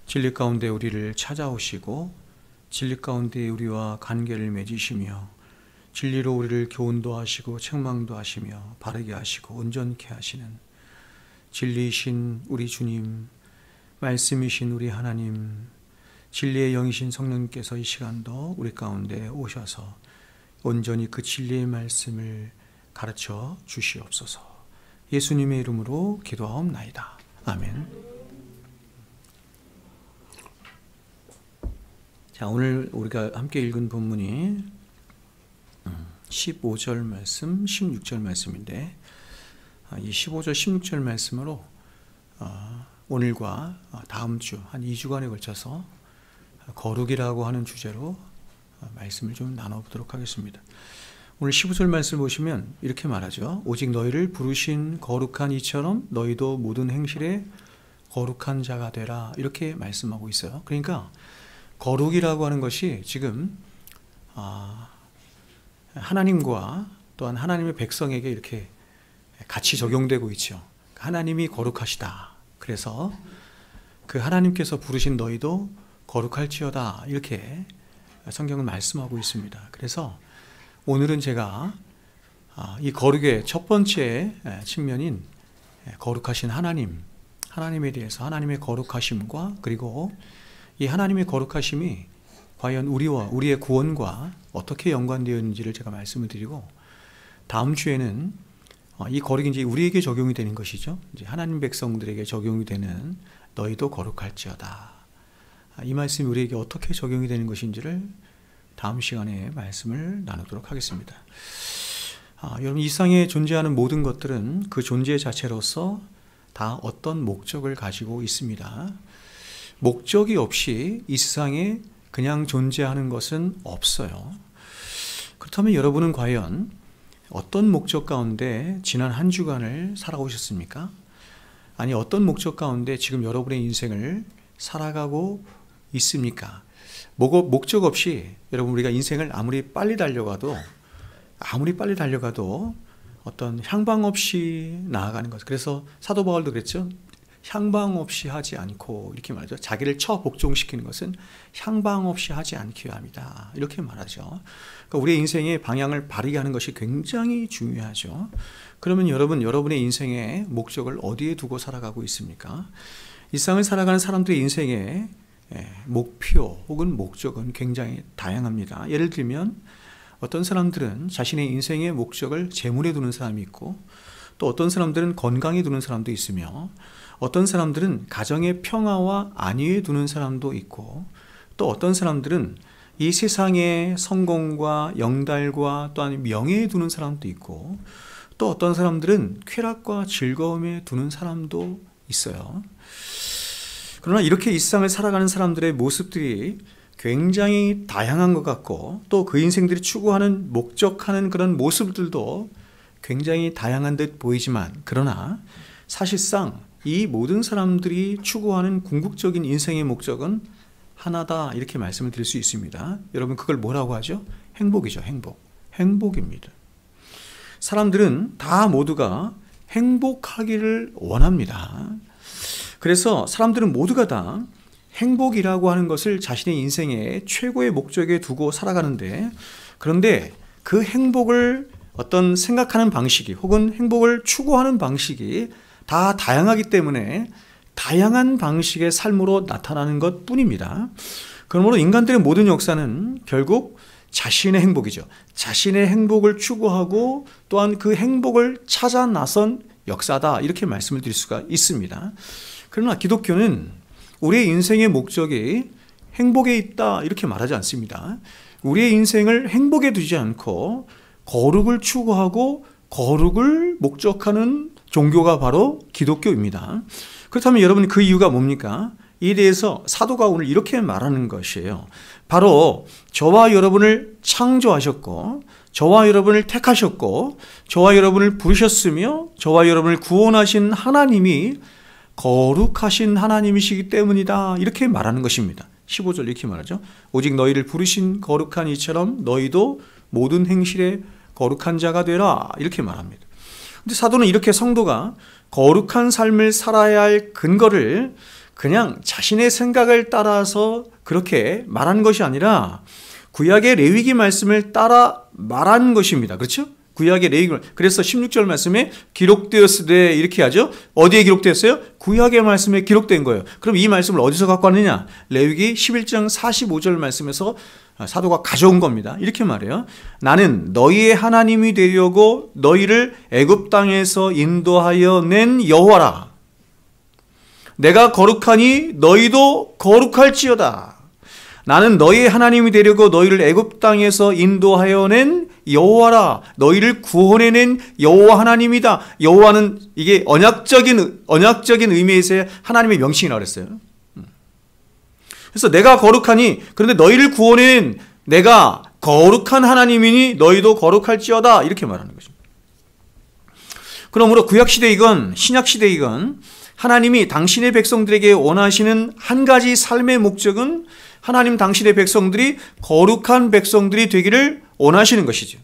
진리 가운데 우리를 찾아오시고 진리 가운데 우리와 관계를 맺으시며 진리로 우리를 교훈도 하시고 책망도 하시며 바르게 하시고 온전케 하시는 진리이신 우리 주님, 말씀이신 우리 하나님, 진리의 영이신 성령님께서 이 시간도 우리 가운데 오셔서 온전히 그 진리의 말씀을 가르쳐 주시옵소서. 예수님의 이름으로 기도하옵나이다. 아멘. 자, 오늘 우리가 함께 읽은 본문이 15절 말씀, 16절 말씀인데, 이 15절, 16절 말씀으로 오늘과 다음 주 한 2주간에 걸쳐서 거룩이라고 하는 주제로 말씀을 좀 나눠보도록 하겠습니다. 오늘 15절 말씀을 보시면 이렇게 말하죠. 오직 너희를 부르신 거룩한 이처럼 너희도 모든 행실에 거룩한 자가 되라. 이렇게 말씀하고 있어요. 그러니까 거룩이라고 하는 것이 지금 하나님과 또한 하나님의 백성에게 이렇게 같이 적용되고 있죠. 하나님이 거룩하시다. 그래서 그 하나님께서 부르신 너희도 거룩할지어다. 이렇게 성경은 말씀하고 있습니다. 그래서 오늘은 제가 이 거룩의 첫 번째 측면인 거룩하신 하나님에 대해서 하나님의 거룩하심과 그리고 이 하나님의 거룩하심이 과연 우리의 구원과 어떻게 연관되어 있는지를 제가 말씀을 드리고, 다음 주에는 이 거룩이 이제 우리에게 적용이 되는 것이죠. 이제 하나님 백성들에게 적용이 되는 너희도 거룩할지어다. 이 말씀이 우리에게 어떻게 적용이 되는 것인지를 다음 시간에 말씀을 나누도록 하겠습니다. 여러분, 이 세상에 존재하는 모든 것들은 그 존재 자체로서 다 어떤 목적을 가지고 있습니다. 목적이 없이 이 세상에 그냥 존재하는 것은 없어요. 그렇다면 여러분은 과연 어떤 목적 가운데 지난 한 주간을 살아오셨습니까? 아니, 어떤 목적 가운데 지금 여러분의 인생을 살아가고 있습니까? 목적 없이 여러분, 우리가 인생을 아무리 빨리 달려가도 어떤 향방 없이 나아가는 것. 그래서 사도 바울도 그랬죠. 향방 없이 하지 않고, 이렇게 말하죠. 자기를 처복종시키는 것은 향방 없이 하지 않기로 합니다. 이렇게 말하죠. 그러니까 우리의 인생의 방향을 바르게 하는 것이 굉장히 중요하죠. 그러면 여러분의 인생의 목적을 어디에 두고 살아가고 있습니까? 이 세상을 살아가는 사람들의 인생의 목표 혹은 목적은 굉장히 다양합니다. 예를 들면 어떤 사람들은 자신의 인생의 목적을 재물에 두는 사람이 있고, 또 어떤 사람들은 건강에 두는 사람도 있으며, 어떤 사람들은 가정의 평화와 안위에 두는 사람도 있고, 또 어떤 사람들은 이 세상의 성공과 영달과 또한 명예에 두는 사람도 있고, 또 어떤 사람들은 쾌락과 즐거움에 두는 사람도 있어요. 그러나 이렇게 이 세상을 살아가는 사람들의 모습들이 굉장히 다양한 것 같고, 또 그 인생들이 추구하는 목적하는 그런 모습들도 굉장히 다양한 듯 보이지만, 그러나 사실상 이 모든 사람들이 추구하는 궁극적인 인생의 목적은 하나다, 이렇게 말씀을 드릴 수 있습니다. 여러분, 그걸 뭐라고 하죠? 행복이죠. 행복입니다. 사람들은 다 모두가 행복하기를 원합니다. 그래서 사람들은 모두가 다 행복이라고 하는 것을 자신의 인생의 최고의 목적에 두고 살아가는데, 그런데 그 행복을 어떤 생각하는 방식이 혹은 행복을 추구하는 방식이 다 다양하기 때문에 다양한 방식의 삶으로 나타나는 것 뿐입니다. 그러므로 인간들의 모든 역사는 결국 자신의 행복이죠. 자신의 행복을 추구하고 또한 그 행복을 찾아 나선 역사다, 이렇게 말씀을 드릴 수가 있습니다. 그러나 기독교는 우리의 인생의 목적이 행복에 있다, 이렇게 말하지 않습니다. 우리의 인생을 행복에 두지 않고 거룩을 추구하고 거룩을 목적하는 종교가 바로 기독교입니다. 그렇다면 여러분, 그 이유가 뭡니까? 이에 대해서 사도가 오늘 이렇게 말하는 것이에요. 바로 저와 여러분을 창조하셨고, 저와 여러분을 택하셨고, 저와 여러분을 부르셨으며, 저와 여러분을 구원하신 하나님이 거룩하신 하나님이시기 때문이다, 이렇게 말하는 것입니다. 15절 이렇게 말하죠. 오직 너희를 부르신 거룩한 이처럼 너희도 모든 행실에 거룩한 자가 되라, 이렇게 말합니다. 근데 사도는 이렇게 성도가 거룩한 삶을 살아야 할 근거를 그냥 자신의 생각을 따라서 그렇게 말한 것이 아니라 구약의 레위기 말씀을 따라 말한 것입니다. 그렇죠? 구약의 레위기, 그래서 16절 말씀에 기록되었으되 이렇게 하죠. 어디에 기록되었어요? 구약의 말씀에 기록된 거예요. 그럼 이 말씀을 어디서 갖고 왔느냐? 레위기 11장 45절 말씀에서 사도가 가져온 겁니다. 이렇게 말해요. 나는 너희의 하나님이 되려고 너희를 애굽 땅에서 인도하여 낸 여호와라. 내가 거룩하니 너희도 거룩할지어다. 나는 너희의 하나님이 되려고 너희를 애굽 땅에서 인도하여 낸 여호와라. 너희를 구원해낸 여호와 하나님이다. 여호와는 이게 언약적인 의미에서 하나님의 명칭이라고 그랬어요. 그래서 내가 거룩하니, 그런데 너희를 구원해낸 내가 거룩한 하나님이니 너희도 거룩할지어다. 이렇게 말하는 것입니다. 그러므로 구약시대이건 신약시대이건 하나님이 당신의 백성들에게 원하시는 한 가지 삶의 목적은 하나님 당신의 백성들이 거룩한 백성들이 되기를 원하시는 것이죠.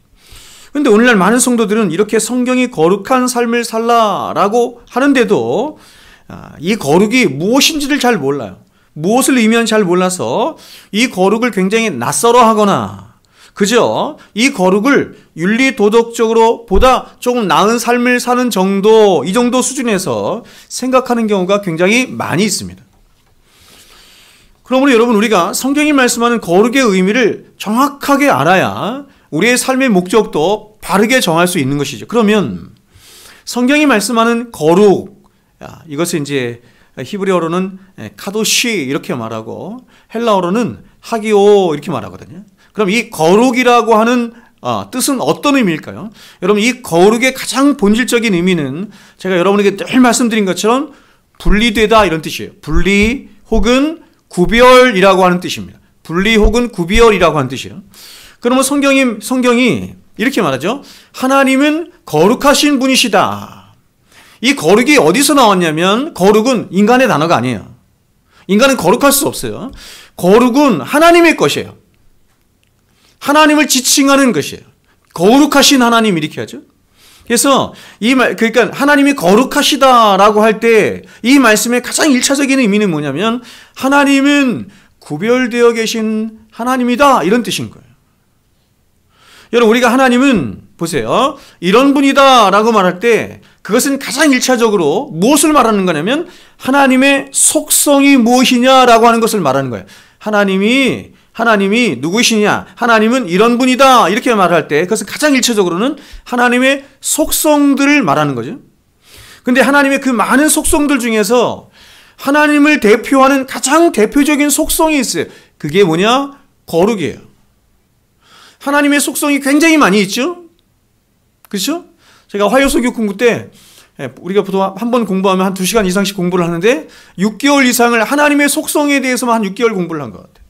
그런데 오늘날 많은 성도들은 이렇게 성경이 거룩한 삶을 살라라고 하는데도 이 거룩이 무엇인지를 잘 몰라요. 무엇을 의미하는지 잘 몰라서 이 거룩을 굉장히 낯설어하거나 그저 이 거룩을 윤리 도덕적으로 보다 조금 나은 삶을 사는 정도, 이 정도 수준에서 생각하는 경우가 굉장히 많이 있습니다. 그러므로 여러분, 우리가 성경이 말씀하는 거룩의 의미를 정확하게 알아야 우리의 삶의 목적도 바르게 정할 수 있는 것이죠. 그러면 성경이 말씀하는 거룩, 이것을 이제 히브리어로는 카도시 이렇게 말하고 헬라어로는 하기오 이렇게 말하거든요. 그럼 이 거룩이라고 하는 뜻은 어떤 의미일까요? 여러분, 이 거룩의 가장 본질적인 의미는 제가 여러분에게 늘 말씀드린 것처럼 분리되다 이런 뜻이에요. 분리 혹은 구별이라고 하는 뜻입니다. 분리 혹은 구별이라고 하는 뜻이에요. 그러면 성경이 이렇게 말하죠. 하나님은 거룩하신 분이시다. 이 거룩이 어디서 나왔냐면 거룩은 인간의 단어가 아니에요. 인간은 거룩할 수 없어요. 거룩은 하나님의 것이에요. 하나님을 지칭하는 것이에요. 거룩하신 하나님 이렇게 하죠. 그래서 그러니까 하나님이 거룩하시다라고 할 때 이 말씀의 가장 1차적인 의미는 뭐냐면 하나님은 구별되어 계신 하나님이다 이런 뜻인 거예요. 여러분, 우리가 하나님은 보세요. 이런 분이다라고 말할 때 그것은 가장 1차적으로 무엇을 말하는 거냐면 하나님의 속성이 무엇이냐라고 하는 것을 말하는 거예요. 하나님이 누구시냐? 하나님은 이런 분이다. 이렇게 말할 때 그것은 가장 1차적으로는 하나님의 속성들을 말하는 거죠. 근데 하나님의 그 많은 속성들 중에서 하나님을 대표하는 가장 대표적인 속성이 있어요. 그게 뭐냐? 거룩이에요. 하나님의 속성이 굉장히 많이 있죠? 그렇죠? 제가 화요소교 공부 때 우리가 보통 한 번 공부하면 한 2시간 이상씩 공부를 하는데 6개월 이상을 하나님의 속성에 대해서만 한 6개월 공부를 한 것 같아요.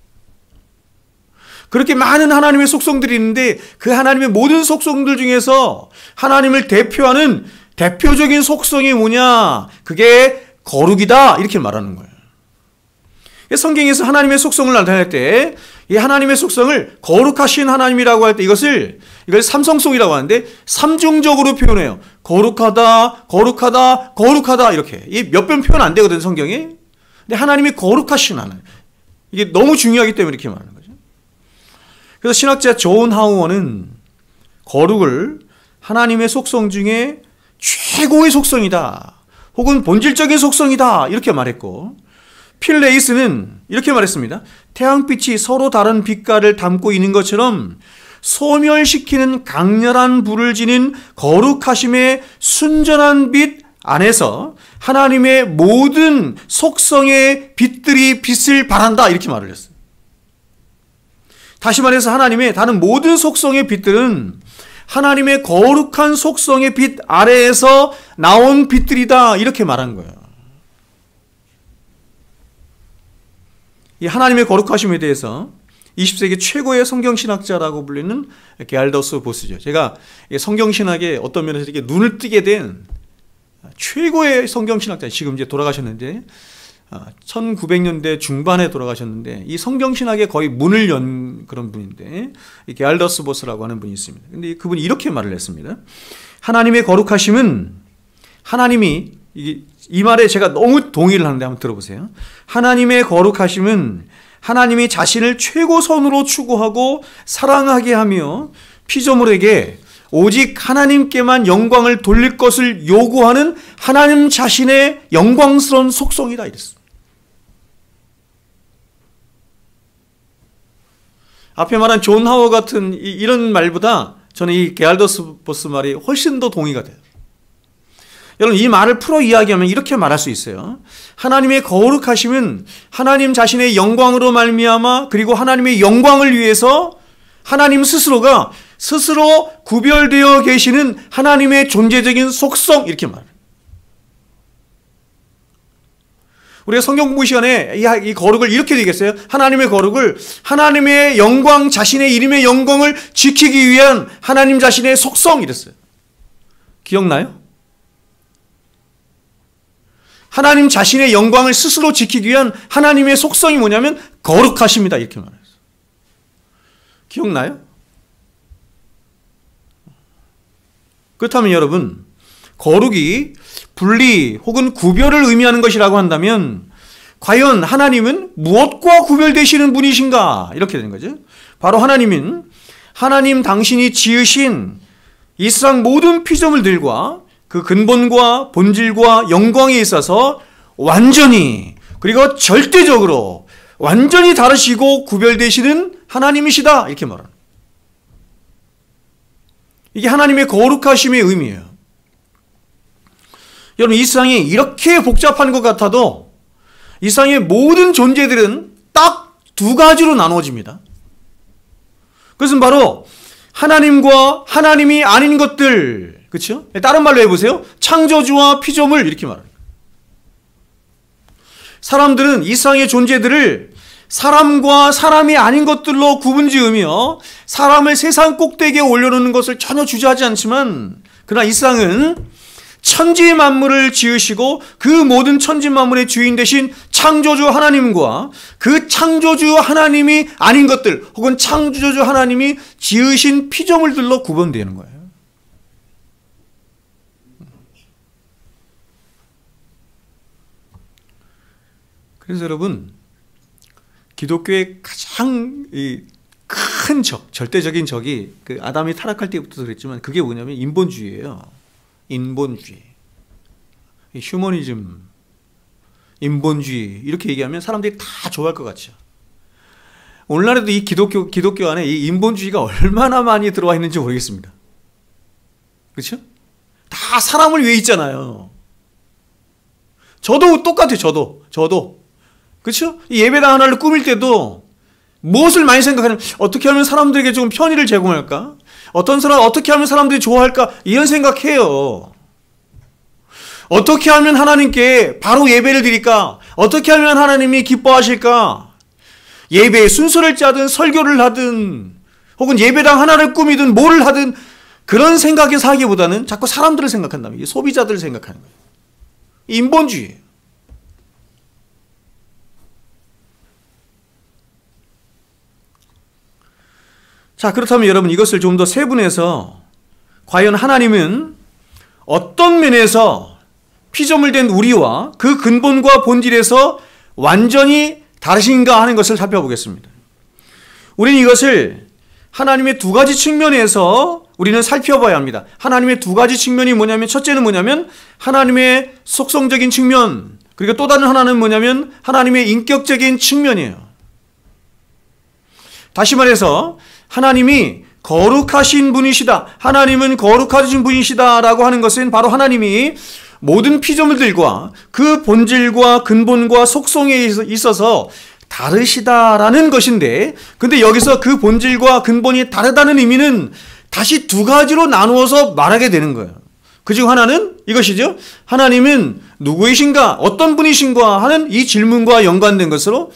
그렇게 많은 하나님의 속성들이 있는데 그 하나님의 모든 속성들 중에서 하나님을 대표하는 대표적인 속성이 뭐냐? 그게 거룩이다 이렇게 말하는 거예요. 성경에서 하나님의 속성을 나타낼 때 이 하나님의 속성을 거룩하신 하나님이라고 할 때 이걸 삼성성이라고 하는데 삼중적으로 표현해요. 거룩하다, 거룩하다, 거룩하다 이렇게. 이 몇 번 표현 안 되거든 성경에. 근데 하나님이 거룩하신 하나님. 이게 너무 중요하기 때문에 이렇게 말하는 거죠. 그래서 신학자 존 하우어는 거룩을 하나님의 속성 중에 최고의 속성이다. 혹은 본질적인 속성이다. 이렇게 말했고 필 레이스는 이렇게 말했습니다. 태양빛이 서로 다른 빛깔을 담고 있는 것처럼 소멸시키는 강렬한 불을 지닌 거룩하심의 순전한 빛 안에서 하나님의 모든 속성의 빛들이 빛을 발한다. 이렇게 말을 했어요. 다시 말해서 하나님의 다른 모든 속성의 빛들은 하나님의 거룩한 속성의 빛 아래에서 나온 빛들이다. 이렇게 말한 거예요. 이 하나님의 거룩하심에 대해서 20세기 최고의 성경신학자라고 불리는 게알더스 보스죠. 제가 성경신학에 어떤 면에서 이렇게 눈을 뜨게 된 최고의 성경신학자, 지금 이제 돌아가셨는데 1900년대 중반에 돌아가셨는데 이 성경신학에 거의 문을 연 그런 분인데 게알더스 보스라고 하는 분이 있습니다. 근데 그분이 이렇게 말을 했습니다. 하나님의 거룩하심은 하나님이 이 말에 제가 너무 동의를 하는데 한번 들어보세요. 하나님의 거룩하심은 하나님이 자신을 최고선으로 추구하고 사랑하게 하며 피조물에게 오직 하나님께만 영광을 돌릴 것을 요구하는 하나님 자신의 영광스러운 속성이다 이랬습니다. 앞에 말한 존 하워 같은 이런 말보다 저는 이 게알더스 보스 말이 훨씬 더 동의가 돼요. 여러분, 이 말을 풀어 이야기하면 이렇게 말할 수 있어요. 하나님의 거룩하심은 하나님 자신의 영광으로 말미암아 그리고 하나님의 영광을 위해서 하나님 스스로가 스스로 구별되어 계시는 하나님의 존재적인 속성, 이렇게 말해요. 우리가 성경 공부 시간에 이 거룩을 이렇게 되겠어요. 하나님의 거룩을 하나님의 영광, 자신의 이름의 영광을 지키기 위한 하나님 자신의 속성, 이랬어요. 기억나요? 하나님 자신의 영광을 스스로 지키기 위한 하나님의 속성이 뭐냐면 거룩하십니다, 이렇게 말했어요. 기억나요? 그렇다면 여러분, 거룩이 분리 혹은 구별을 의미하는 것이라고 한다면 과연 하나님은 무엇과 구별되시는 분이신가? 이렇게 되는 거죠. 바로 하나님은 하나님 당신이 지으신 이 세상 모든 피조물들과 그 근본과 본질과 영광에 있어서 완전히 그리고 절대적으로 완전히 다르시고 구별되시는 하나님이시다, 이렇게 말합니다. 이게 하나님의 거룩하심의 의미예요. 여러분, 이 세상이 이렇게 복잡한 것 같아도 이 세상의 모든 존재들은 딱 두 가지로 나누어집니다. 그것은 바로 하나님과 하나님이 아닌 것들, 그렇죠? 다른 말로 해보세요. 창조주와 피조물, 이렇게 말합니다. 사람들은 이 세상의 존재들을 사람과 사람이 아닌 것들로 구분지으며 사람을 세상 꼭대기에 올려놓는 것을 전혀 주저하지 않지만, 그러나 이 세상은 천지 만물을 지으시고 그 모든 천지 만물의 주인 되신 창조주 하나님과 그 창조주 하나님이 아닌 것들 혹은 창조주 하나님이 지으신 피조물들로 구분되는 거예요. 그래서 여러분, 기독교의 가장 큰 적, 절대적인 적이 그 아담이 타락할 때부터 그랬지만 그게 뭐냐면 인본주의예요. 인본주의, 휴머니즘, 인본주의 이렇게 얘기하면 사람들이 다 좋아할 것 같죠. 오늘날에도 이 기독교 안에 이 인본주의가 얼마나 많이 들어와 있는지 모르겠습니다. 그렇죠? 다 사람을 위해 있잖아요. 저도 똑같아요. 저도 그렇죠? 이 예배당 하나를 꾸밀 때도 무엇을 많이 생각하냐면 어떻게 하면 사람들에게 좀 편의를 제공할까? 어떻게 하면 사람들이 좋아할까? 이런 생각해요. 어떻게 하면 하나님께 바로 예배를 드릴까? 어떻게 하면 하나님이 기뻐하실까? 예배의 순서를 짜든 설교를 하든 혹은 예배당 하나를 꾸미든 뭐를 하든 그런 생각에서 하기보다는 자꾸 사람들을 생각한다면 소비자들을 생각하는 거예요. 인본주의예요. 자, 그렇다면 여러분, 이것을 좀 더 세분해서 과연 하나님은 어떤 면에서 피조물된 우리와 그 근본과 본질에서 완전히 다르신가 하는 것을 살펴보겠습니다. 우리는 이것을 하나님의 두 가지 측면에서 우리는 살펴봐야 합니다. 하나님의 두 가지 측면이 뭐냐면, 첫째는 뭐냐면 하나님의 속성적인 측면, 그리고 또 다른 하나는 뭐냐면 하나님의 인격적인 측면이에요. 다시 말해서 하나님이 거룩하신 분이시다, 하나님은 거룩하신 분이시다라고 하는 것은 바로 하나님이 모든 피조물들과 그 본질과 근본과 속성에 있어서 다르시다라는 것인데, 근데 여기서 그 본질과 근본이 다르다는 의미는 다시 두 가지로 나누어서 말하게 되는 거예요. 그중 하나는 이것이죠. 하나님은 누구이신가, 어떤 분이신가 하는 이 질문과 연관된 것으로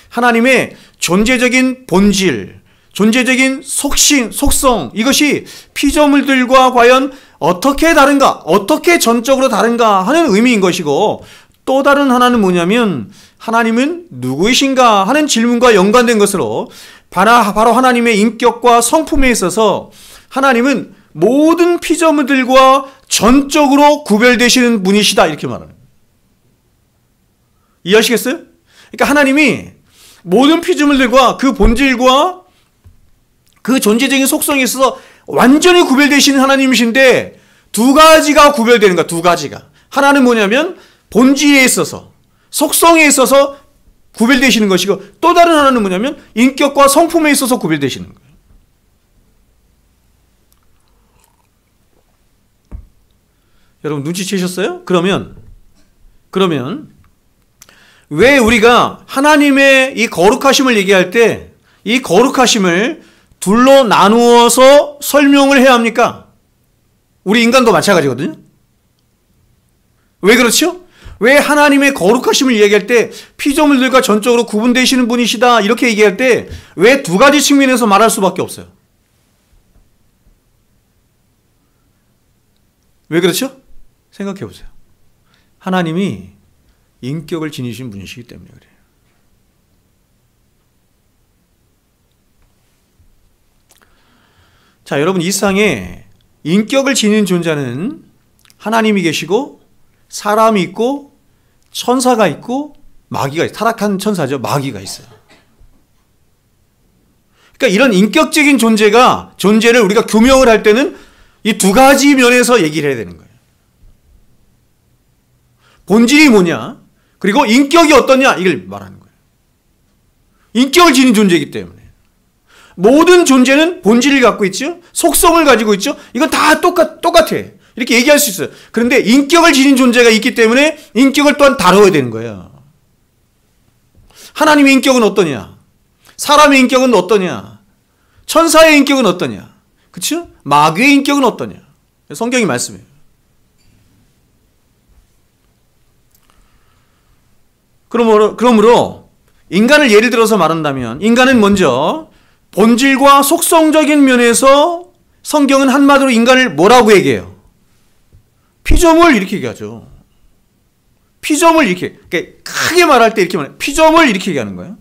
하나님의 존재적인 본질, 존재적인 속성, 이것이 피조물들과 과연 어떻게 다른가, 어떻게 전적으로 다른가 하는 의미인 것이고, 또 다른 하나는 뭐냐면 하나님은 누구이신가 하는 질문과 연관된 것으로 바로 하나님의 인격과 성품에 있어서 하나님은 모든 피조물들과 구별되시는 분이시다 이렇게 말하는 거예요. 이해하시겠어요? 그러니까 하나님이 모든 피조물들과 그 본질과 그 존재적인 속성에 있어서 완전히 구별되시는 하나님이신데 두 가지가 구별되는 거야. 두 가지가. 하나는 뭐냐면 본질에 있어서 속성에 있어서 구별되시는 것이고 또 다른 하나는 뭐냐면 인격과 성품에 있어서 구별되시는 거예요. 여러분 눈치채셨어요? 그러면 왜 우리가 하나님의 이 거룩하심을 얘기할 때 이 거룩하심을 둘로 나누어서 설명을 해야 합니까? 우리 인간도 마찬가지거든요. 왜 그렇죠? 왜 하나님의 거룩하심을 얘기할 때 피조물들과 전적으로 구분되시는 분이시다 이렇게 얘기할 때 왜 두 가지 측면에서 말할 수밖에 없어요? 왜 그렇죠? 생각해 보세요. 하나님이 인격을 지니신 분이시기 때문에 그래요. 자, 여러분 이 세상에 인격을 지닌 존재는 하나님이 계시고 사람이 있고 천사가 있고 마귀가 있어요. 타락한 천사죠. 마귀가 있어요. 그러니까 이런 인격적인 존재를 우리가 규명을 할 때는 이 두 가지 면에서 얘기를 해야 되는 거예요. 본질이 뭐냐? 그리고 인격이 어떠냐? 이걸 말하는 거예요. 인격을 지닌 존재이기 때문에. 모든 존재는 본질을 갖고 있죠. 속성을 가지고 있죠. 이건 다 똑같아. 이렇게 얘기할 수 있어요. 그런데 인격을 지닌 존재가 있기 때문에 인격을 또한 다뤄야 되는 거예요. 하나님의 인격은 어떠냐? 사람의 인격은 어떠냐? 천사의 인격은 어떠냐? 그렇죠? 마귀의 인격은 어떠냐? 성경이 말씀해요. 그러므로 인간을 예를 들어서 말한다면 인간은 먼저 본질과 속성적인 면에서 성경은 한마디로 인간을 뭐라고 얘기해요? 피조물 이렇게 얘기하죠. 피조물 이렇게 크게 말할 때 이렇게 말해요. 피조물 이렇게 얘기하는 거예요.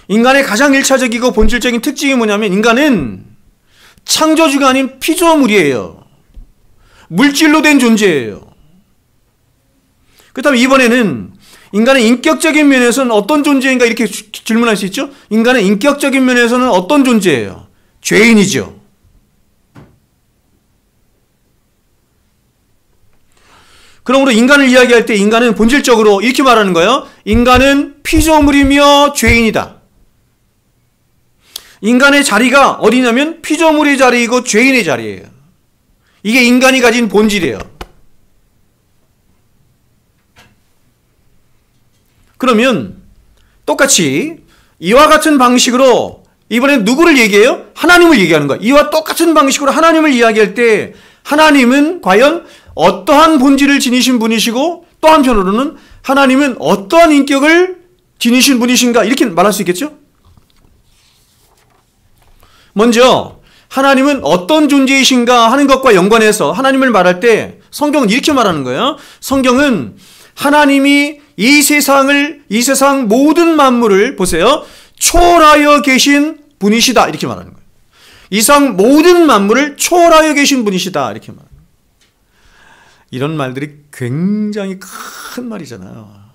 인간의 가장 1차적이고 본질적인 특징이 뭐냐면 인간은 창조주가 아닌 피조물이에요. 물질로 된 존재예요. 그렇다면 이번에는 인간의 인격적인 면에서는 어떤 존재인가 이렇게 질문할 수 있죠? 인간의 인격적인 면에서는 어떤 존재예요? 죄인이죠. 그러므로 인간을 이야기할 때 인간은 본질적으로 이렇게 말하는 거예요. 인간은 피조물이며 죄인이다. 인간의 자리가 어디냐면 피조물의 자리이고 죄인의 자리예요. 이게 인간이 가진 본질이에요. 그러면 똑같이 이와 같은 방식으로 이번엔 누구를 얘기해요? 하나님을 얘기하는 거야. 이와 똑같은 방식으로 하나님을 이야기할 때 하나님은 과연 어떠한 본질을 지니신 분이시고 또 한편으로는 하나님은 어떠한 인격을 지니신 분이신가 이렇게 말할 수 있겠죠? 먼저 하나님은 어떤 존재이신가 하는 것과 연관해서 하나님을 말할 때 성경은 이렇게 말하는 거예요. 성경은 하나님이 이 세상 모든 만물을 보세요. 초월하여 계신 분이시다 이렇게 말하는 거예요. 이 세상 모든 만물을 초월하여 계신 분이시다 이렇게 말하는 거예요. 이런 말들이 굉장히 큰 말이잖아요.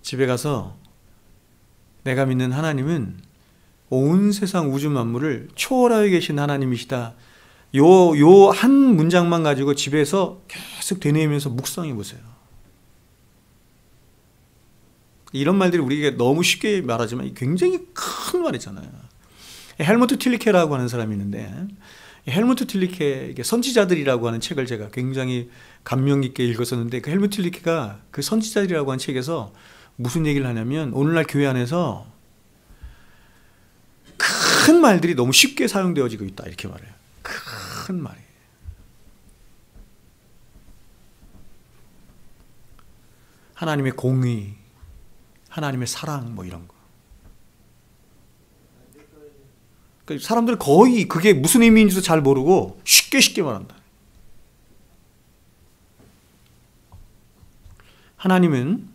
집에 가서 내가 믿는 하나님은 온 세상 우주 만물을 초월하여 계신 하나님이시다. 요 한 문장만 가지고 집에서 계속 되뇌이면서 묵상해 보세요. 이런 말들이 우리에게 너무 쉽게 말하지만 굉장히 큰 말이잖아요. 헬무트 틸리케라고 하는 사람이 있는데 헬무트 틸리케 선지자들이라고 하는 책을 제가 굉장히 감명 깊게 읽었었는데 그 헬무트 틸리케가 그 선지자들이라고 하는 책에서 무슨 얘기를 하냐면 오늘날 교회 안에서 큰 말들이 너무 쉽게 사용되어지고 있다 이렇게 말해요. 큰 말이. 하나님의 공의, 하나님의 사랑 뭐 이런 거. 그러니까 사람들 거의 그게 무슨 의미인지도 잘 모르고 쉽게 말한다. 하나님은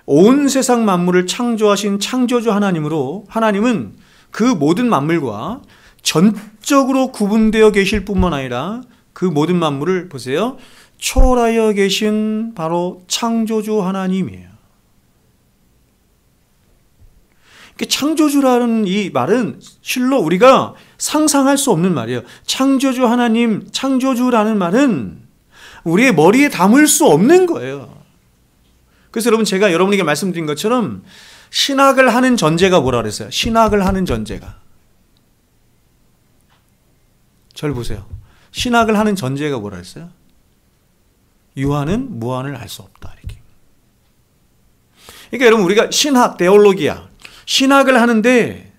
온 세상 만물을 창조하신 창조주 하나님으로 하나님은 그 모든 만물과 전적으로 구분되어 계실 뿐만 아니라 그 모든 만물을 보세요. 초월하여 계신 바로 창조주 하나님이에요. 창조주라는 이 말은 실로 우리가 상상할 수 없는 말이에요. 창조주 하나님, 창조주라는 말은 우리의 머리에 담을 수 없는 거예요. 그래서 여러분, 제가 여러분에게 말씀드린 것처럼 신학을 하는 전제가 뭐라 그랬어요? 신학을 하는 전제가. 저를 보세요. 신학을 하는 전제가 뭐라 그랬어요? 유한은 무한을 알 수 없다. 이렇게. 그러니까 여러분, 우리가 신학, 데올로기아, 신학을 하는데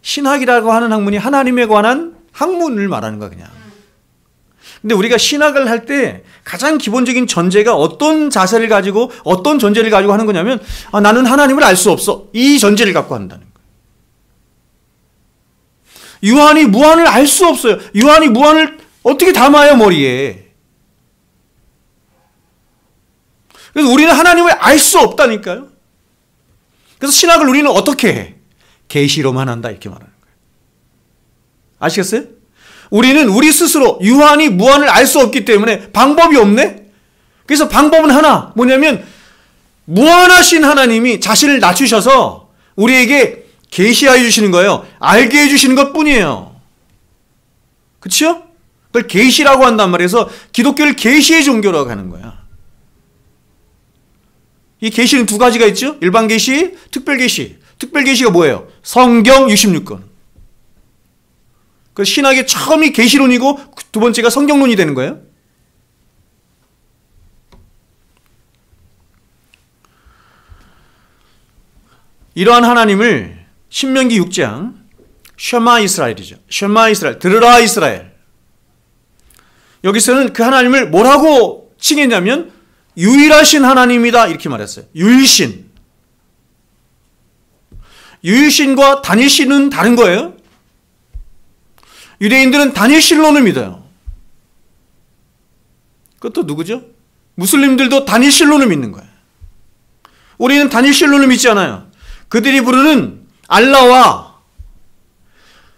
신학이라고 하는 학문이 하나님에 관한 학문을 말하는 거야, 그냥. 근데 우리가 신학을 할 때 가장 기본적인 전제가 어떤 자세를 가지고 어떤 전제를 가지고 하는 거냐면 나는 하나님을 알 수 없어. 이 전제를 갖고 한다는 거예요. 유한이 무한을 알 수 없어요. 유한이 무한을 어떻게 담아요, 머리에. 그래서 우리는 하나님을 알 수 없다니까요. 그래서 신학을 우리는 어떻게 해? 계시로만 한다, 이렇게 말하는 거예요. 아시겠어요? 우리는 우리 스스로 유한이 무한을 알 수 없기 때문에 방법이 없네? 그래서 방법은 하나, 뭐냐면 무한하신 하나님이 자신을 낮추셔서 우리에게 계시하여 주시는 거예요. 알게 해주시는 것 뿐이에요. 그렇죠? 그걸 계시라고 한단 말이에요. 그래서 기독교를 계시의 종교라고 하는 거야. 이 계시는 두 가지가 있죠. 일반 계시, 특별 계시. 특별 계시가 뭐예요? 성경 66권. 그 신학의 처음이 계시론이고 두 번째가 성경론이 되는 거예요. 이러한 하나님을 신명기 6장 셔마 이스라엘이죠. 셔마 이스라엘, 들으라 이스라엘. 여기서는 그 하나님을 뭐라고 칭했냐면 유일하신 하나님이다, 이렇게 말했어요. 유일신. 유일신과 단일신은 다른 거예요. 유대인들은 단일신론을 믿어요. 그것도 누구죠? 무슬림들도 단일신론을 믿는 거예요. 우리는 단일신론을 믿지 않아요. 그들이 부르는 알라와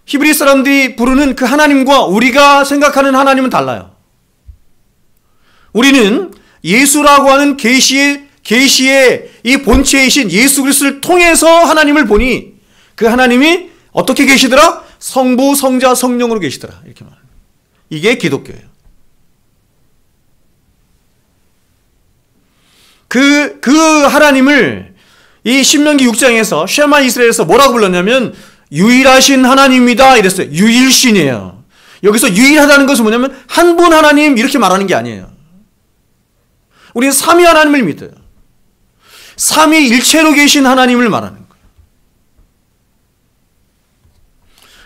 히브리 사람들이 부르는 그 하나님과 우리가 생각하는 하나님은 달라요. 우리는 예수라고 하는 계시의 이 본체이신 예수 그리스도를 통해서 하나님을 보니 그 하나님이 어떻게 계시더라? 성부, 성자, 성령으로 계시더라. 이렇게 말합니다. 이게 기독교예요. 그 하나님을 이 신명기 6장에서 쉐마 이스라엘에서 뭐라고 불렀냐면 유일하신 하나님이다 이랬어요. 유일신이에요. 여기서 유일하다는 것은 뭐냐면 한 분 하나님 이렇게 말하는 게 아니에요. 우리는 삼위 하나님을 믿어요. 삼위일체로 계신 하나님을 말하는 거예요.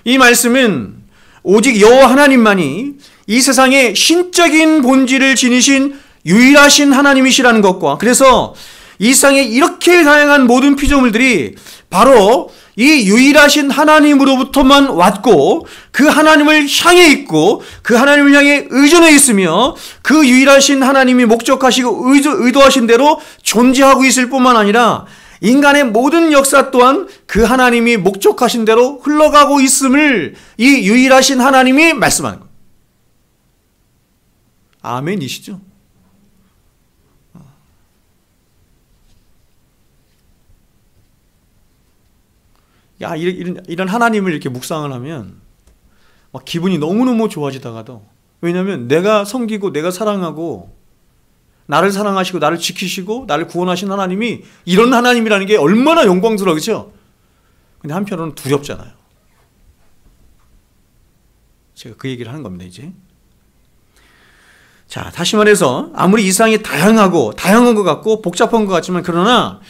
이 말씀은 오직 여호와 하나님만이 이 세상의 신적인 본질을 지니신 유일하신 하나님이시라는 것과 그래서 이 세상에 이렇게 다양한 모든 피조물들이 바로 이 유일하신 하나님으로부터만 왔고 그 하나님을 향해 있고 그 하나님을 향해 의존해 있으며 그 유일하신 하나님이 목적하시고 의도하신 대로 존재하고 있을 뿐만 아니라 인간의 모든 역사 또한 그 하나님이 목적하신 대로 흘러가고 있음을 이 유일하신 하나님이 말씀하는 거예요. 아멘이시죠? 야, 이런 하나님을 이렇게 묵상을 하면 막 기분이 너무너무 좋아지다가도 왜냐하면 내가 섬기고 내가 사랑하고 나를 사랑하시고 나를 지키시고 나를 구원하신 하나님이 이런 하나님이라는 게 얼마나 영광스러워, 그렇죠? 근데 한편으로는 두렵잖아요. 제가 그 얘기를 하는 겁니다, 이제. 자, 다시 말해서 아무리 이 세상이 다양한 것 같고 복잡한 것 같지만 그러나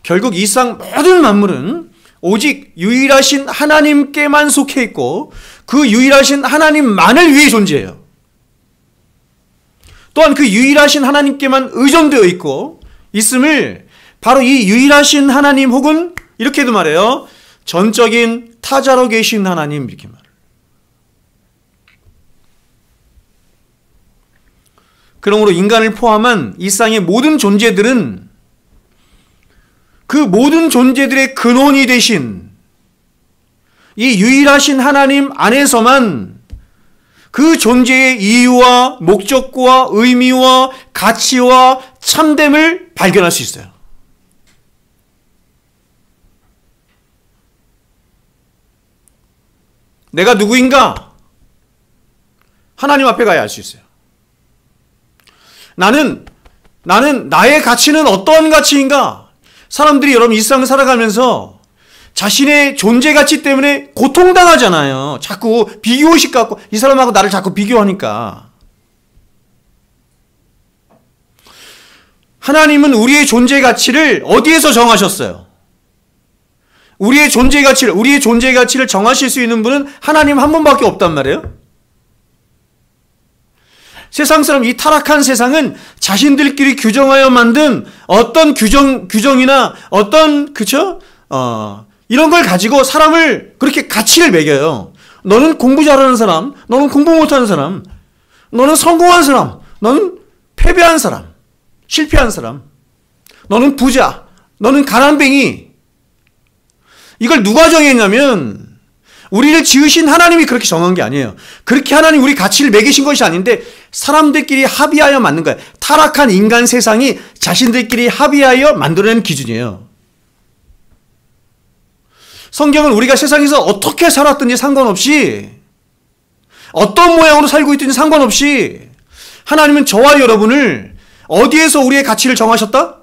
결국 이 세상 모든 만물은 오직 유일하신 하나님께만 속해 있고 그 유일하신 하나님만을 위해 존재해요. 또한 그 유일하신 하나님께만 의존되어 있고 있음을 바로 이 유일하신 하나님 혹은 이렇게도 말해요. 전적인 타자로 계신 하나님 이렇게 말해요. 그러므로 인간을 포함한 이 세상의 모든 존재들은 그 모든 존재들의 근원이 되신 이 유일하신 하나님 안에서만 그 존재의 이유와 목적과 의미와 가치와 참됨을 발견할 수 있어요. 내가 누구인가? 하나님 앞에 가야 알 수 있어요. 나는 나의 가치는 어떤 가치인가? 사람들이 여러분 일상을 살아가면서 자신의 존재 가치 때문에 고통당하잖아요. 자꾸 비교의식 갖고 이 사람하고 나를 자꾸 비교하니까. 하나님은 우리의 존재 가치를 어디에서 정하셨어요? 우리의 존재 가치를 정하실 수 있는 분은 하나님 한 분밖에 없단 말이에요. 세상 사람, 이 타락한 세상은 자신들끼리 규정하여 만든 어떤 규정이나 어떤, 이런 걸 가지고 사람을 그렇게 가치를 매겨요. 너는 공부 잘하는 사람, 너는 공부 못하는 사람, 너는 성공한 사람, 너는 패배한 사람, 실패한 사람, 너는 부자, 너는 가난뱅이. 이걸 누가 정했냐면 우리를 지으신 하나님이 그렇게 정한 게 아니에요. 그렇게 하나님 우리 가치를 매기신 것이 아닌데 사람들끼리 합의하여 만든 거예요. 타락한 인간 세상이 자신들끼리 합의하여 만들어낸 기준이에요. 성경은 우리가 세상에서 어떻게 살았든지 상관없이, 어떤 모양으로 살고 있든지 상관없이 하나님은 저와 여러분을 어디에서 우리의 가치를 정하셨다?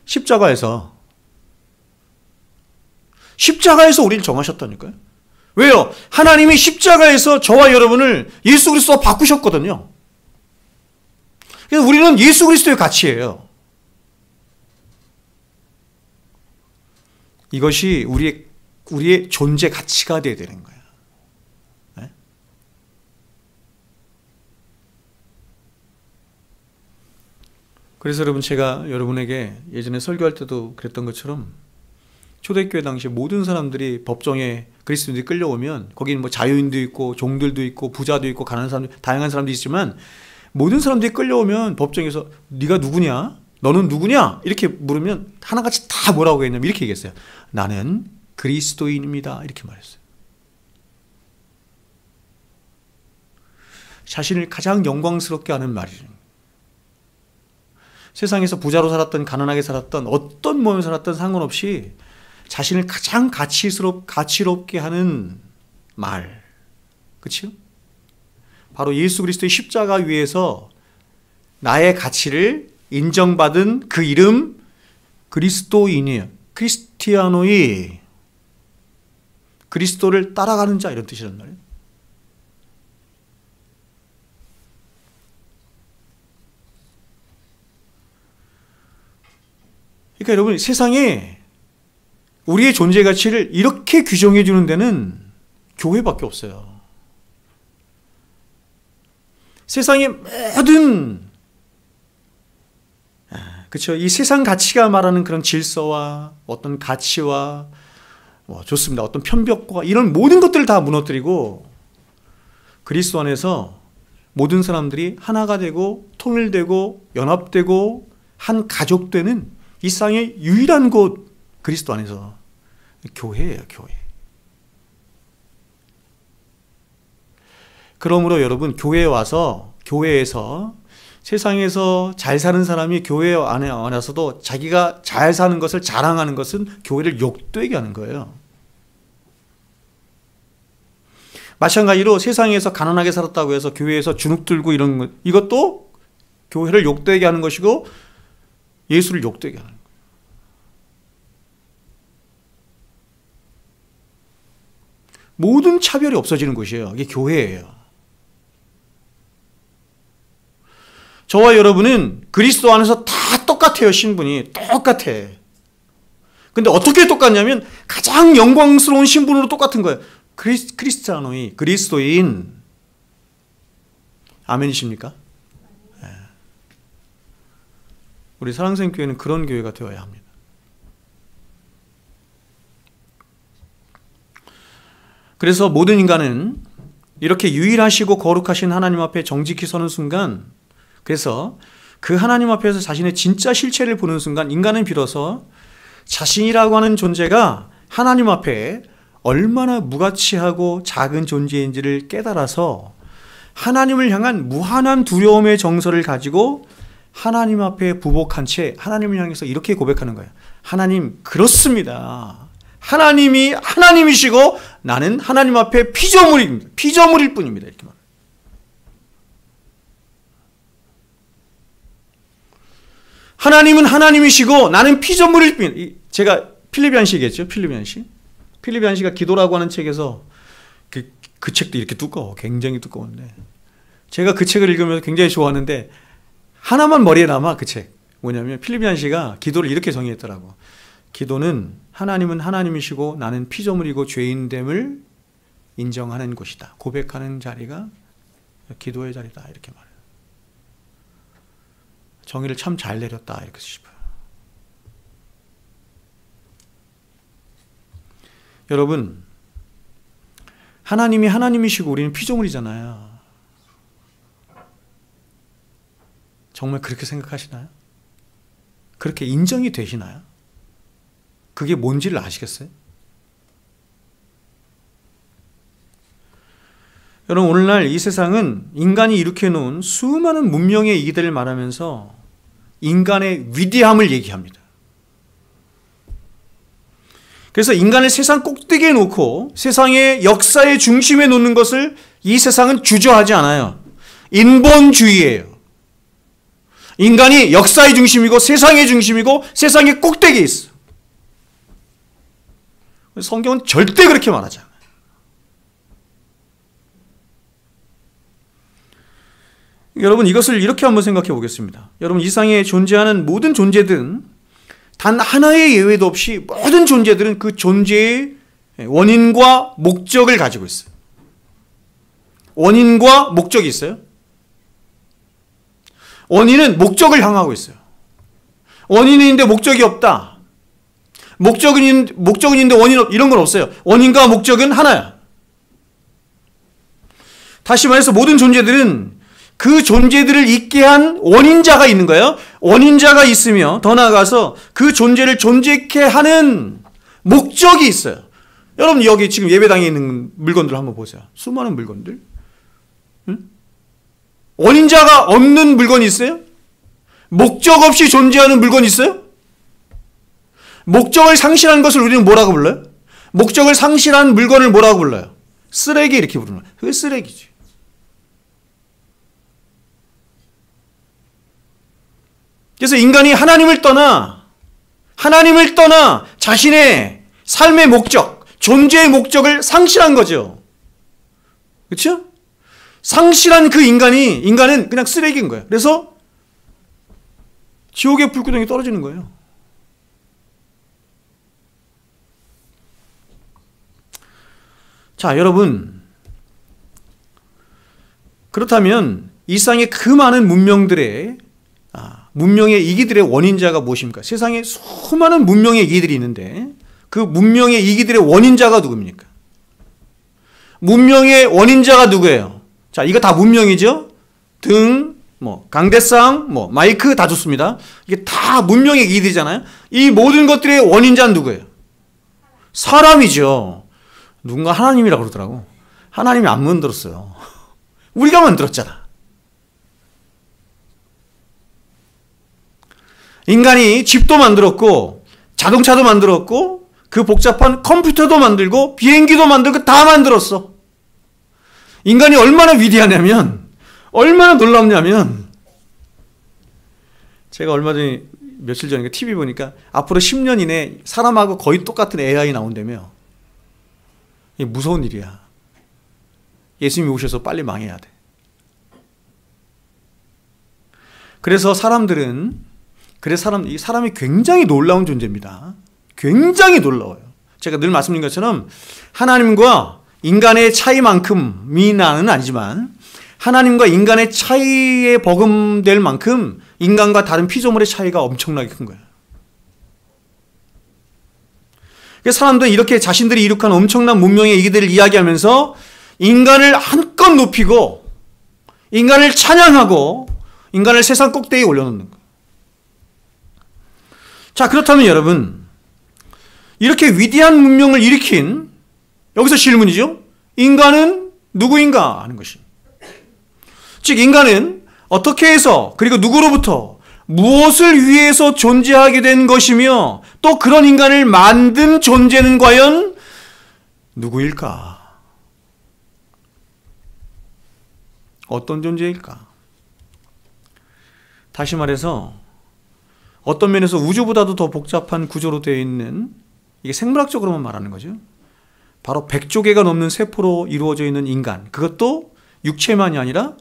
십자가에서 우리를 정하셨다니까요. 왜요? 하나님이 십자가에서 저와 여러분을 예수 그리스도와 바꾸셨거든요. 그래서 우리는 예수 그리스도의 가치예요. 이것이 우리의 존재 가치가 되어야 되는 거예요. 네? 그래서 여러분, 제가 여러분에게 예전에 설교할 때도 그랬던 것처럼 초대교회 당시 모든 사람들이 법정에 그리스도인들이 끌려오면 거기는 뭐 자유인도 있고 종들도 있고 부자도 있고 가난한 사람도, 다양한 사람도 있지만 모든 사람들이 끌려오면 법정에서 네가 누구냐? 너는 누구냐? 이렇게 물으면 하나같이 다 뭐라고 했냐면 이렇게 얘기했어요. 나는 그리스도인입니다. 이렇게 말했어요. 자신을 가장 영광스럽게 하는 말이죠. 세상에서 부자로 살았던 가난하게 살았던 어떤 모양으로 살았던 상관없이 자신을 가장 가치롭게 하는 말. 그렇죠? 바로 예수 그리스도의 십자가 위에서 나의 가치를 인정받은 그 이름 그리스도인이에요. 크리스티아노이, 그리스도를 따라가는 자, 이런 뜻이란 말이에요. 그러니까 여러분, 세상에 우리의 존재 가치를 이렇게 규정해 주는 데는 교회밖에 없어요. 세상의 모든, 그렇죠, 이 세상 가치가 말하는 그런 질서와 어떤 가치와 좋습니다, 어떤 편벽과 이런 모든 것들을 다 무너뜨리고 그리스도 안에서 모든 사람들이 하나가 되고 통일되고 연합되고 한 가족 되는 이 세상의 유일한 곳, 그리스도 안에서 교회예요, 교회. 그러므로 여러분, 교회에 와서, 교회에서 세상에서 잘 사는 사람이 교회 안에 와서도 자기가 잘 사는 것을 자랑하는 것은 교회를 욕되게 하는 거예요. 마찬가지로 세상에서 가난하게 살았다고 해서 교회에서 주눅 들고 이런 것, 이것도 교회를 욕되게 하는 것이고 예수를 욕되게 하는 거예요. 모든 차별이 없어지는 곳이에요. 이게 교회예요. 저와 여러분은 그리스도 안에서 다 똑같아요. 신분이 똑같아. 근데 어떻게 똑같냐면 가장 영광스러운 신분으로 똑같은 거예요. 크리스티아노이, 그리스도인. 아멘이십니까? 네. 우리 사랑생교회는 그런 교회가 되어야 합니다. 그래서 모든 인간은 이렇게 유일하시고 거룩하신 하나님 앞에 정직히 서는 순간, 그래서 그 하나님 앞에서 자신의 진짜 실체를 보는 순간 인간은 비로소 자신이라고 하는 존재가 하나님 앞에 얼마나 무가치하고 작은 존재인지를 깨달아서 하나님을 향한 무한한 두려움의 정서를 가지고 하나님 앞에 부복한 채 하나님을 향해서 이렇게 고백하는 거예요. 하나님, 그렇습니다. 하나님이 하나님이시고 나는 하나님 앞에 피조물입니다. 피조물일 뿐입니다. 이렇게 말해요. 하나님은 하나님이시고 나는 피조물일 뿐. 제가 필리비안시 얘기했죠. 필리비안시가 기도라고 하는 책에서 그 책도 이렇게 두꺼워. 굉장히 두꺼운데 제가 그 책을 읽으면서 굉장히 좋아하는데 하나만 머리에 남아. 그 책 뭐냐면 필리비안시가 기도를 이렇게 정의했더라고. 기도는 하나님은 하나님이시고 나는 피조물이고 죄인됨을 인정하는 곳이다. 고백하는 자리가 기도의 자리다. 이렇게 말해요. 정의를 참 잘 내렸다. 이렇게 싶어요. 여러분, 하나님이 하나님이시고 우리는 피조물이잖아요. 정말 그렇게 생각하시나요? 그렇게 인정이 되시나요? 그게 뭔지를 아시겠어요? 여러분, 오늘날 이 세상은 인간이 일으켜놓은 수많은 문명의 이기들을 말하면서 인간의 위대함을 얘기합니다. 그래서 인간을 세상 꼭대기에 놓고 세상의 역사의 중심에 놓는 것을 이 세상은 주저하지 않아요. 인본주의예요. 인간이 역사의 중심이고 세상의 중심이고 세상의 꼭대기에 있어. 성경은 절대 그렇게 말하지 않아요. 여러분, 이것을 이렇게 한번 생각해 보겠습니다. 여러분, 이 세상에 존재하는 모든 존재들은 단 하나의 예외도 없이 모든 존재들은 그 존재의 원인과 목적을 가지고 있어요. 원인과 목적이 있어요. 원인은 목적을 향하고 있어요. 원인이 있는데 목적이 없다. 목적은 있는데 원인 이런 건 없어요. 원인과 목적은 하나야. 다시 말해서 모든 존재들은 그 존재들을 있게 한 원인자가 있는 거예요. 원인자가 있으며 더 나아가서 그 존재를 존재케 하는 목적이 있어요. 여러분, 여기 지금 예배당에 있는 물건들 한번 보세요. 수많은 물건들. 응? 원인자가 없는 물건이 있어요? 목적 없이 존재하는 물건이 있어요? 목적을 상실한 것을 우리는 뭐라고 불러요? 목적을 상실한 물건을 뭐라고 불러요? 쓰레기 이렇게 부르는 거예요. 그게 쓰레기지. 그래서 인간이 하나님을 떠나 자신의 삶의 목적, 존재의 목적을 상실한 거죠. 그렇죠? 상실한 그 인간은 그냥 쓰레기인 거예요. 그래서 지옥의 불구덩이에 떨어지는 거예요. 자, 여러분, 그렇다면 이 세상의 그 많은 문명의 이기들의 원인자가 무엇입니까? 세상에 수많은 문명의 이기들이 있는데 그 문명의 이기들의 원인자가 누굽니까? 문명의 원인자가 누구예요? 자, 이거 다 문명이죠? 등, 강대상, 마이크 다 좋습니다. 이게 다 문명의 이기들이잖아요. 이 모든 것들의 원인자는 누구예요? 사람이죠. 누군가 하나님이라고 그러더라고. 하나님이 안 만들었어요. 우리가 만들었잖아. 인간이 집도 만들었고 자동차도 만들었고 그 복잡한 컴퓨터도 만들고 비행기도 만들고 다 만들었어. 인간이 얼마나 위대하냐면, 얼마나 놀랍냐면, 제가 얼마 전에 며칠 전에 TV 보니까 앞으로 10년 이내 사람하고 거의 똑같은 AI 나온다며. 이게 무서운 일이야. 예수님이 오셔서 빨리 망해야 돼. 그래서 사람이 굉장히 놀라운 존재입니다. 굉장히 놀라워요. 제가 늘 말씀드린 것처럼 하나님과 인간의 차이만큼이나는 아니지만 하나님과 인간의 차이에 버금될 만큼 인간과 다른 피조물의 차이가 엄청나게 큰 거예요. 그래서 사람들은 이렇게 자신들이 이룩한 엄청난 문명의 이기들을 이야기하면서 인간을 한껏 높이고 인간을 찬양하고 인간을 세상 꼭대기에 올려놓는 거예요. 자, 그렇다면 여러분, 이렇게 위대한 문명을 일으킨, 여기서 질문이죠. 인간은 누구인가 하는 것입니다. 즉 인간은 어떻게 해서 그리고 누구로부터 무엇을 위해서 존재하게 된 것이며 또 그런 인간을 만든 존재는 과연 누구일까? 어떤 존재일까? 다시 말해서 어떤 면에서 우주보다도 더 복잡한 구조로 되어 있는, 이게 생물학적으로만 말하는 거죠. 바로 100조 개가 넘는 세포로 이루어져 있는 인간, 그것도 육체만이 아니라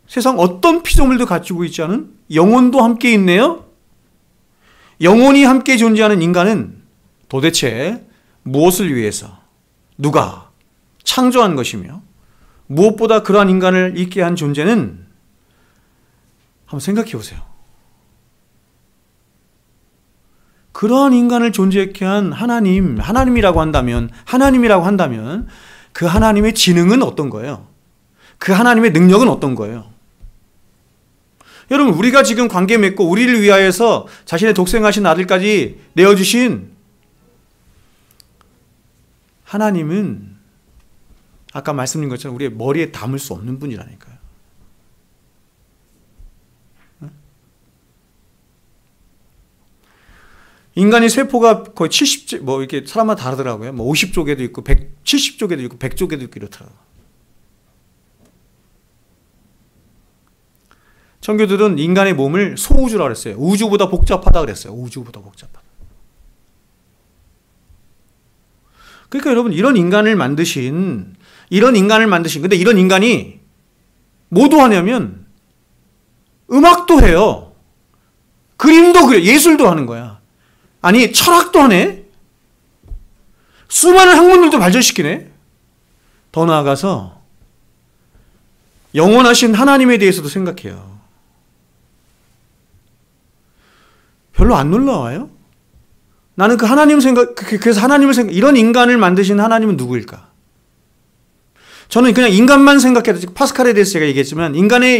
세상 어떤 피조물도 가지고 있지 않은 영혼도 함께 있네요. 영혼이 함께 존재하는 인간은 도대체 무엇을 위해서 누가 창조한 것이며 무엇보다 그러한 인간을 있게 한 존재는, 한번 생각해 보세요. 그러한 인간을 존재케 한 하나님이라고 한다면 그 하나님의 지능은 어떤 거예요? 그 하나님의 능력은 어떤 거예요? 여러분, 우리가 지금 관계 맺고 우리를 위하여서 자신의 독생하신 아들까지 내어주신 하나님은 아까 말씀드린 것처럼 우리의 머리에 담을 수 없는 분이라니까요. 인간의 세포가 거의 70조, 이렇게 사람마다 다르더라고요. 50조 개도 있고, 70조 개도 있고, 100조 개도 있고 이렇더라고요. 청교도들은 인간의 몸을 소우주라고 그랬어요. 우주보다 복잡하다 그랬어요. 우주보다 복잡하다. 그러니까 여러분, 이런 인간을 만드신, 근데 이런 인간이 뭐도 하냐면 음악도 해요. 그림도 그려, 예술도 하는 거야. 아니, 철학도 하네. 수많은 학문들도 발전시키네. 더 나아가서 영원하신 하나님에 대해서도 생각해요. 별로 안 놀라워요? 나는 그 하나님 그래서 하나님을 이런 인간을 만드신 하나님은 누구일까? 저는 그냥 인간만 생각해도, 파스칼에 대해서 제가 얘기했지만, 인간에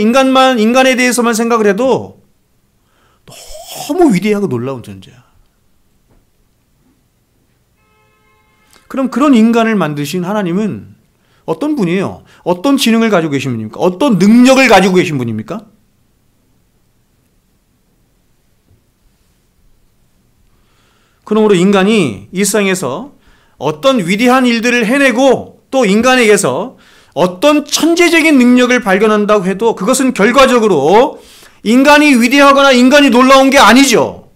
대해서만 생각을 해도 너무 위대하고 놀라운 존재야. 그럼 그런 인간을 만드신 하나님은 어떤 분이에요? 어떤 지능을 가지고 계신 분입니까? 어떤 능력을 가지고 계신 분입니까? 그러므로 인간이 이 세상에서 어떤 위대한 일들을 해내고 또 인간에게서 어떤 천재적인 능력을 발견한다고 해도 그것은 결과적으로 인간이 위대하거나 인간이 놀라운 게 아니죠.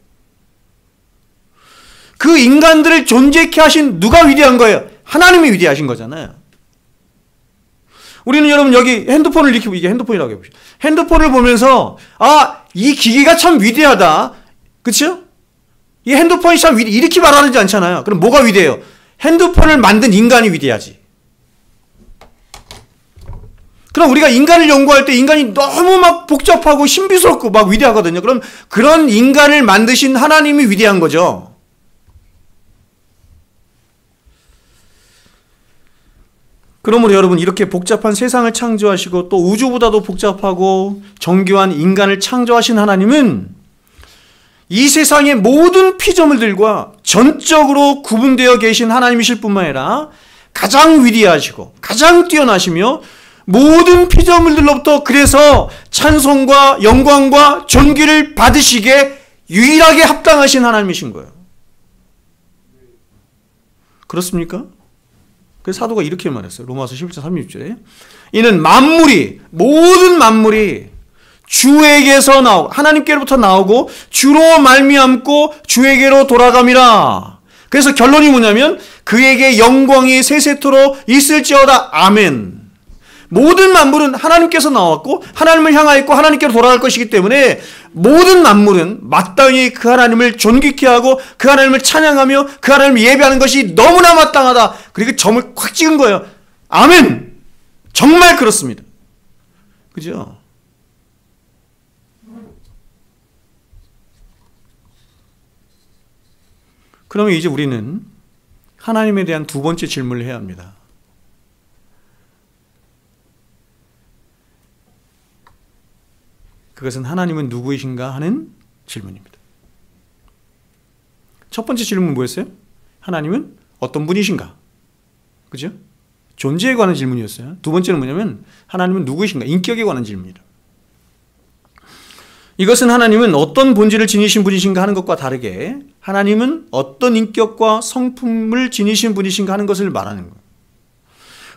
그 인간들을 존재케 하신 누가 위대한 거예요? 하나님이 위대하신 거잖아요. 우리는 여러분 여기 핸드폰을 이게 핸드폰이라고 해보시죠. 핸드폰을 보면서 이 기기가 참 위대하다. 그렇죠? 이 핸드폰이 참 이렇게 말하지 않잖아요. 그럼 뭐가 위대해요? 핸드폰을 만든 인간이 위대하지. 그럼 우리가 인간을 연구할 때 인간이 너무 막 복잡하고 신비스럽고 막 위대하거든요. 그럼 그런 인간을 만드신 하나님이 위대한 거죠. 그러므로 여러분, 이렇게 복잡한 세상을 창조하시고 또 우주보다도 복잡하고 정교한 인간을 창조하신 하나님은 이 세상의 모든 피조물들과 전적으로 구분되어 계신 하나님이실 뿐만 아니라 가장 위대하시고 가장 뛰어나시며 모든 피조물들로부터 그래서 찬송과 영광과 존귀를 받으시기에 유일하게 합당하신 하나님이신 거예요. 그렇습니까? 그래서 사도가 이렇게 말했어요. 로마서 11장 36절에 이는 모든 만물이 주에게서 나오고 하나님께로부터 나오고 주로 말미암고 주에게로 돌아감이라. 그래서 결론이 뭐냐면 그에게 영광이 세세토록 있을지어다. 아멘. 모든 만물은 하나님께서 나왔고 하나님을 향하였고 하나님께로 돌아갈 것이기 때문에 모든 만물은 마땅히 그 하나님을 존귀케 하고 그 하나님을 찬양하며 그 하나님을 예배하는 것이 너무나 마땅하다. 그리고 점을 콱 찍은 거예요. 아멘. 정말 그렇습니다. 그죠? 그러면 이제 우리는 하나님에 대한 두 번째 질문을 해야 합니다. 그것은 하나님은 누구이신가 하는 질문입니다. 첫 번째 질문 뭐였어요? 하나님은 어떤 분이신가? 그죠? 존재에 관한 질문이었어요. 두 번째는 뭐냐면 하나님은 누구이신가? 인격에 관한 질문이다. 이것은 하나님은 어떤 본질을 지니신 분이신가 하는 것과 다르게 하나님은 어떤 인격과 성품을 지니신 분이신가 하는 것을 말하는 거예요.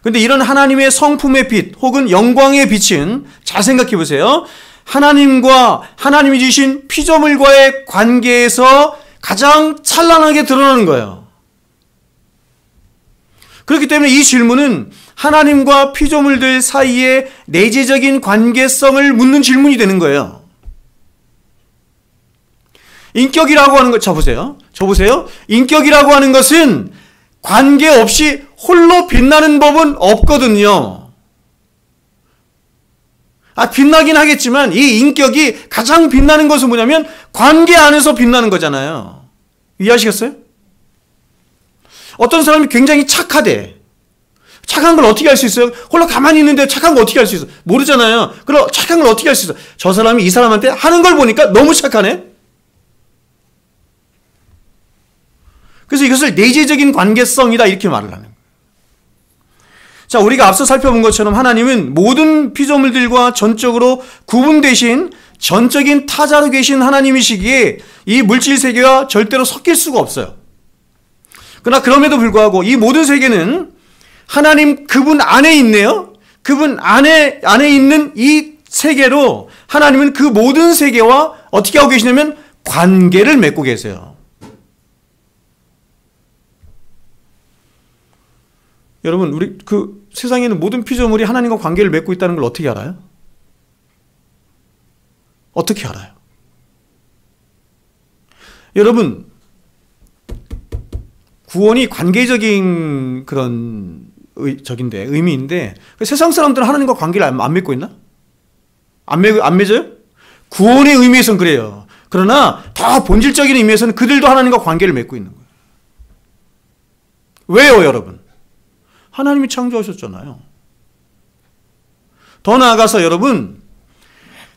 그런데 이런 하나님의 성품의 빛 혹은 영광의 빛은 잘 생각해 보세요. 하나님과 하나님이 주신 피조물과의 관계에서 가장 찬란하게 드러나는 거예요. 그렇기 때문에 이 질문은 하나님과 피조물들 사이의 내재적인 관계성을 묻는 질문이 되는 거예요. 인격이라고 하는 것, 저 보세요. 인격이라고 하는 것은 관계없이 홀로 빛나는 법은 없거든요. 빛나긴 하겠지만 이 인격이 가장 빛나는 것은 뭐냐면 관계 안에서 빛나는 거잖아요. 이해하시겠어요? 어떤 사람이 굉장히 착하대. 착한 걸 어떻게 알 수 있어요? 홀로 가만히 있는데 착한 걸 어떻게 알 수 있어? 모르잖아요. 그럼 착한 걸 어떻게 알 수 있어? 저 사람이 이 사람한테 하는 걸 보니까 너무 착하네? 그래서 이것을 내재적인 관계성이다 이렇게 말을 하는 거예요. 자, 우리가 앞서 살펴본 것처럼 하나님은 모든 피조물들과 전적으로 구분되신 전적인 타자로 계신 하나님이시기에 이 물질 세계와 절대로 섞일 수가 없어요. 그러나 그럼에도 불구하고 이 모든 세계는 하나님 그분 안에 있네요. 그분 안에 있는 이 세계로 하나님은 그 모든 세계와 어떻게 하고 계시냐면 관계를 맺고 계세요. 여러분, 우리 그 세상에는 모든 피조물이 하나님과 관계를 맺고 있다는 걸 어떻게 알아요? 어떻게 알아요? 여러분, 구원이 관계적인 그런 의미인데 세상 사람들은 하나님과 관계를 안 맺고 있나? 안 맺어요? 구원의 의미에서는 그래요. 그러나 더 본질적인 의미에서는 그들도 하나님과 관계를 맺고 있는 거예요. 왜요, 여러분? 하나님이 창조하셨잖아요. 더 나아가서 여러분,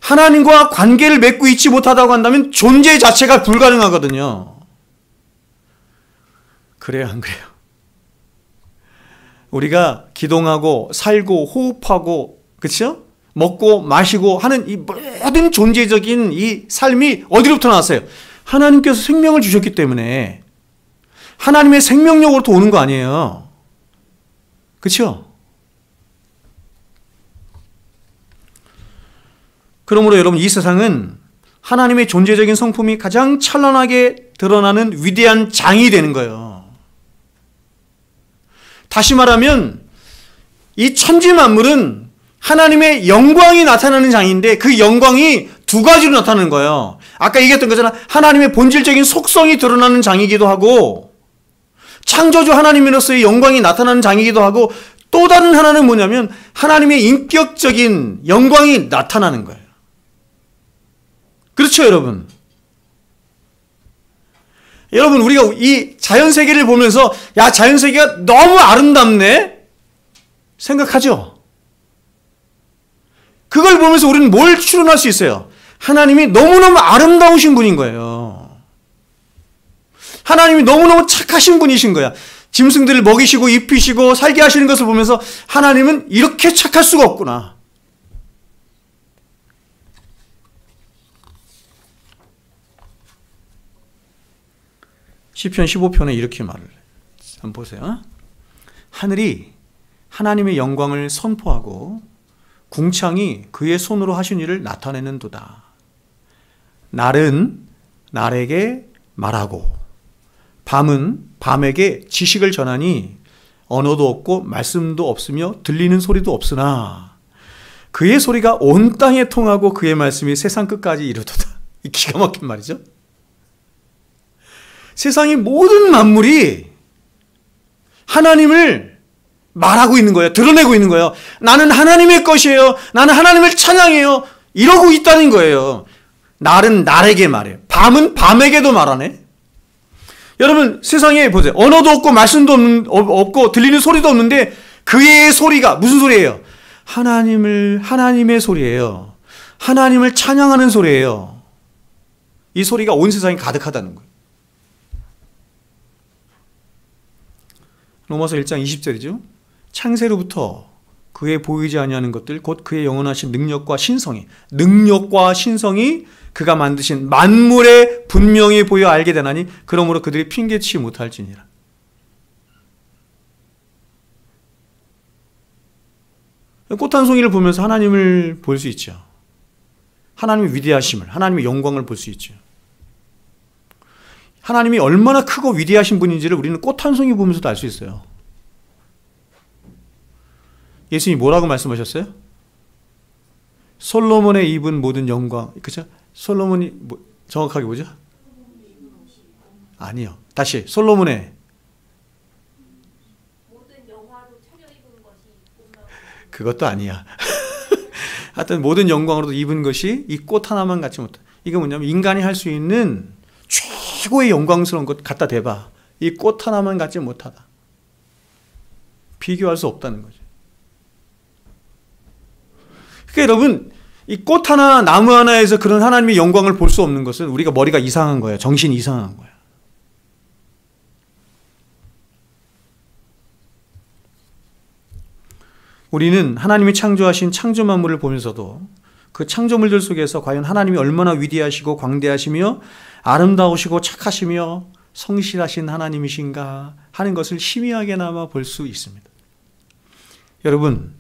하나님과 관계를 맺고 있지 못하다고 한다면 존재 자체가 불가능하거든요. 그래요, 안 그래요? 우리가 기동하고 살고 호흡하고 그렇죠? 먹고 마시고 하는 이 모든 존재적인 이 삶이 어디로부터 나왔어요? 하나님께서 생명을 주셨기 때문에 하나님의 생명력으로부터 오는 거 아니에요. 그렇죠? 그러므로 여러분, 이 세상은 하나님의 존재적인 성품이 가장 찬란하게 드러나는 위대한 장이 되는 거예요. 다시 말하면 이 천지 만물은 하나님의 영광이 나타나는 장인데 그 영광이 두 가지로 나타나는 거예요. 아까 얘기했던 거잖아. 하나님의 본질적인 속성이 드러나는 장이기도 하고 창조주 하나님으로서의 영광이 나타나는 장이기도 하고 또 다른 하나는 뭐냐면 하나님의 인격적인 영광이 나타나는 거예요. 그렇죠, 여러분? 여러분, 우리가 이 자연세계를 보면서 야, 자연세계가 너무 아름답네? 생각하죠? 그걸 보면서 우리는 뭘 추론할 수 있어요? 하나님이 너무너무 아름다우신 분인 거예요. 하나님이 너무너무 착하신 분이신 거야. 짐승들을 먹이시고 입히시고 살게 하시는 것을 보면서 하나님은 이렇게 착할 수가 없구나. 시편 15편에 이렇게 말을 해요. 한번 보세요. 하늘이 하나님의 영광을 선포하고 궁창이 그의 손으로 하신 일을 나타내는도다. 날은 날에게 말하고 밤은 밤에게 지식을 전하니 언어도 없고 말씀도 없으며 들리는 소리도 없으나 그의 소리가 온 땅에 통하고 그의 말씀이 세상 끝까지 이르도다. 이 기가 막힌 말이죠. 세상의 모든 만물이 하나님을 말하고 있는 거예요. 드러내고 있는 거예요. 나는 하나님의 것이에요. 나는 하나님을 찬양해요. 이러고 있다는 거예요. 날은 날에게 말해요. 밤은 밤에게도 말하네. 여러분, 세상에 보세요. 언어도 없고 말씀도 없고 들리는 소리도 없는데 그의 소리가 무슨 소리예요? 하나님의 소리예요. 하나님을 찬양하는 소리예요. 이 소리가 온 세상에 가득하다는 거예요. 로마서 1장 20절이죠. 창세로부터 그의 보이지 아니하는 것들 곧 그의 영원하신 능력과 신성이 그가 만드신 만물에 분명히 보여 알게 되나니 그러므로 그들이 핑계치 못할지니라. 꽃 한 송이를 보면서 하나님을 볼 수 있죠. 하나님의 위대하심을, 하나님의 영광을 볼 수 있죠. 하나님이 얼마나 크고 위대하신 분인지를 우리는 꽃 한 송이 보면서도 알 수 있어요. 예수님이 뭐라고 말씀하셨어요? 솔로몬의 입은 모든 영광, 그죠? 솔로몬이 정확하게 뭐죠? 아니요. 다시 솔로몬의 모든 영화로 차려입은 것이 그것도 아니야. 하여튼 모든 영광으로도 입은 것이 이 꽃 하나만 갖지 못해. 이게 뭐냐면 인간이 할 수 있는 최고의 영광스러운 것 갖다 대봐. 이 꽃 하나만 갖지 못하다. 비교할 수 없다는 거죠. 그러니까 여러분, 이 꽃 하나, 나무 하나에서 그런 하나님의 영광을 볼 수 없는 것은 우리가 머리가 이상한 거예요. 정신이 이상한 거예요. 우리는 하나님이 창조하신 창조 만물을 보면서도 그 창조물들 속에서 과연 하나님이 얼마나 위대하시고 광대하시며 아름다우시고 착하시며 성실하신 하나님이신가 하는 것을 희미하게나마 볼 수 있습니다. 여러분,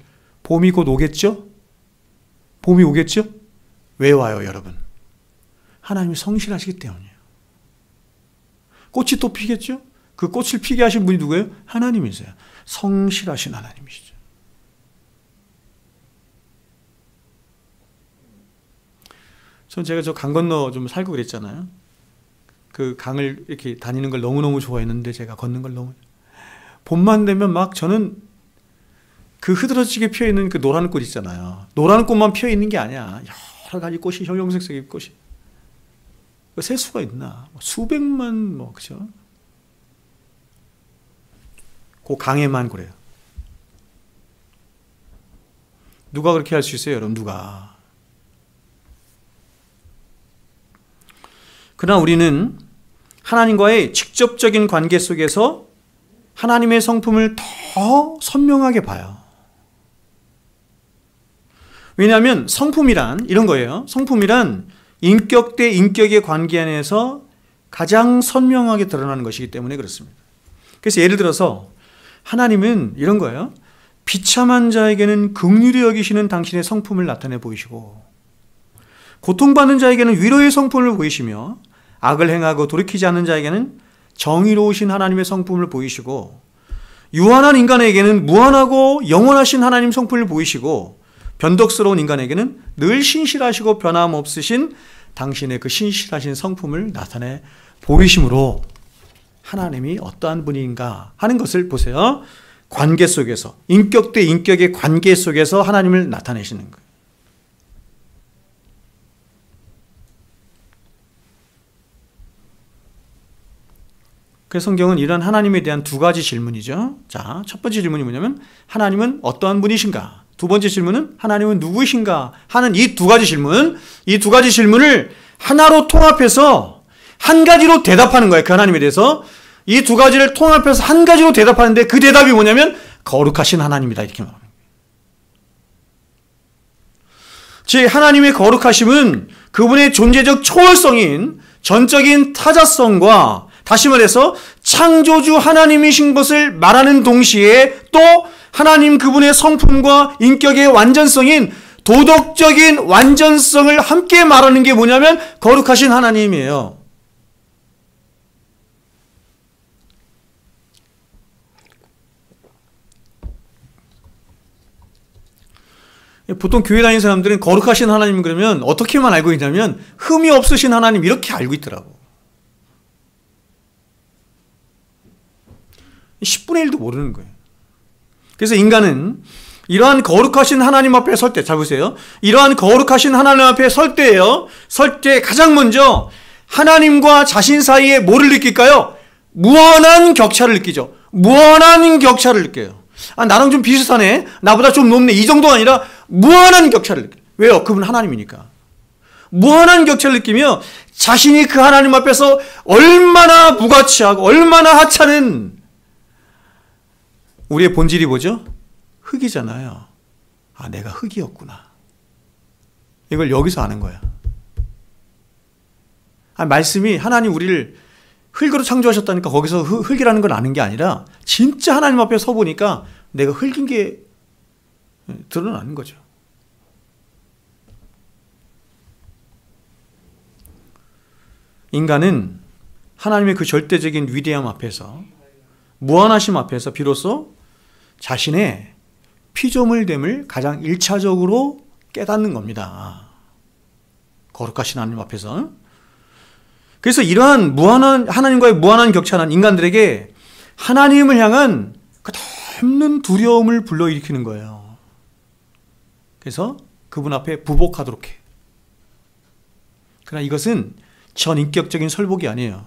봄이 곧 오겠죠? 봄이 오겠죠? 왜 와요, 여러분? 하나님이 성실하시기 때문이에요. 꽃이 또 피겠죠? 그 꽃을 피게 하신 분이 누구예요? 하나님이세요. 성실하신 하나님이시죠. 제가 저 강 건너 좀 살고 그랬잖아요. 그 강을 이렇게 다니는 걸 너무너무 좋아했는데 제가 걷는 걸 너무 봄만 되면 막 저는 그 흐드러지게 피어있는 그 노란 꽃 있잖아요. 노란 꽃만 피어있는 게 아니야. 여러 가지 꽃이 형형색색의 꽃이 셀 수가 있나. 수백만 그죠? 그 강에만 그래요. 누가 그렇게 할 수 있어요, 여러분? 누가? 그러나 우리는 하나님과의 직접적인 관계 속에서 하나님의 성품을 더 선명하게 봐요. 왜냐하면 성품이란 이런 거예요. 성품이란 인격 대 인격의 관계 안에서 가장 선명하게 드러나는 것이기 때문에 그렇습니다. 그래서 예를 들어서 하나님은 이런 거예요. 비참한 자에게는 긍휼히 여기시는 당신의 성품을 나타내 보이시고 고통받는 자에게는 위로의 성품을 보이시며 악을 행하고 돌이키지 않는 자에게는 정의로우신 하나님의 성품을 보이시고 유한한 인간에게는 무한하고 영원하신 하나님 성품을 보이시고 변덕스러운 인간에게는 늘 신실하시고 변함없으신 당신의 그 신실하신 성품을 나타내 보이심으로 하나님이 어떠한 분인가 하는 것을 보세요. 관계 속에서 인격 대 인격의 관계 속에서 하나님을 나타내시는 거예요. 그래서 성경은 이런 하나님에 대한 두 가지 질문이죠. 자, 첫 번째 질문이 뭐냐면 하나님은 어떠한 분이신가? 두 번째 질문은 하나님은 누구이신가? 하는 이 두 가지 질문을 하나로 통합해서 한 가지로 대답하는 거예요. 그 하나님에 대해서 이 두 가지를 통합해서 한 가지로 대답하는데 그 대답이 뭐냐면 거룩하신 하나님이다 이렇게 말합니다. 즉 하나님의 거룩하심은 그분의 존재적 초월성인 전적인 타자성과 다시 말해서 창조주 하나님이신 것을 말하는 동시에 또 하나님 그분의 성품과 인격의 완전성인 도덕적인 완전성을 함께 말하는 게 뭐냐면 거룩하신 하나님이에요. 보통 교회 다니는 사람들은 거룩하신 하나님 그러면 어떻게만 알고 있냐면 흠이 없으신 하나님 이렇게 알고 있더라고. 10분의 1도 모르는 거예요. 그래서 인간은 이러한 거룩하신 하나님 앞에 설 때, 잘 보세요. 이러한 거룩하신 하나님 앞에 설 때예요. 설 때 가장 먼저 하나님과 자신 사이에 뭐를 느낄까요? 무한한 격차를 느끼죠. 무한한 격차를 느껴요. 아, 나랑 좀 비슷하네. 나보다 좀 높네. 이 정도가 아니라 무한한 격차를 느껴요. 왜요? 그분 하나님이니까. 무한한 격차를 느끼며 자신이 그 하나님 앞에서 얼마나 무가치하고 얼마나 하찮은 우리의 본질이 뭐죠? 흙이잖아요. 아, 내가 흙이었구나. 이걸 여기서 아는 거야. 말씀이 하나님 우리를 흙으로 창조하셨다니까 거기서 흙이라는 걸 아는 게 아니라 진짜 하나님 앞에 서보니까 내가 흙인 게 드러나는 거죠. 인간은 하나님의 그 절대적인 위대함 앞에서, 무한하심 앞에서 비로소 자신의 피조물됨을 가장 1차적으로 깨닫는 겁니다. 거룩하신 하나님 앞에서. 그래서 이러한 무한한, 하나님과의 무한한 격차는 인간들에게 하나님을 향한 끝없는 두려움을 불러일으키는 거예요. 그래서 그분 앞에 부복하도록 해. 그러나 이것은 전인격적인 설복이 아니에요.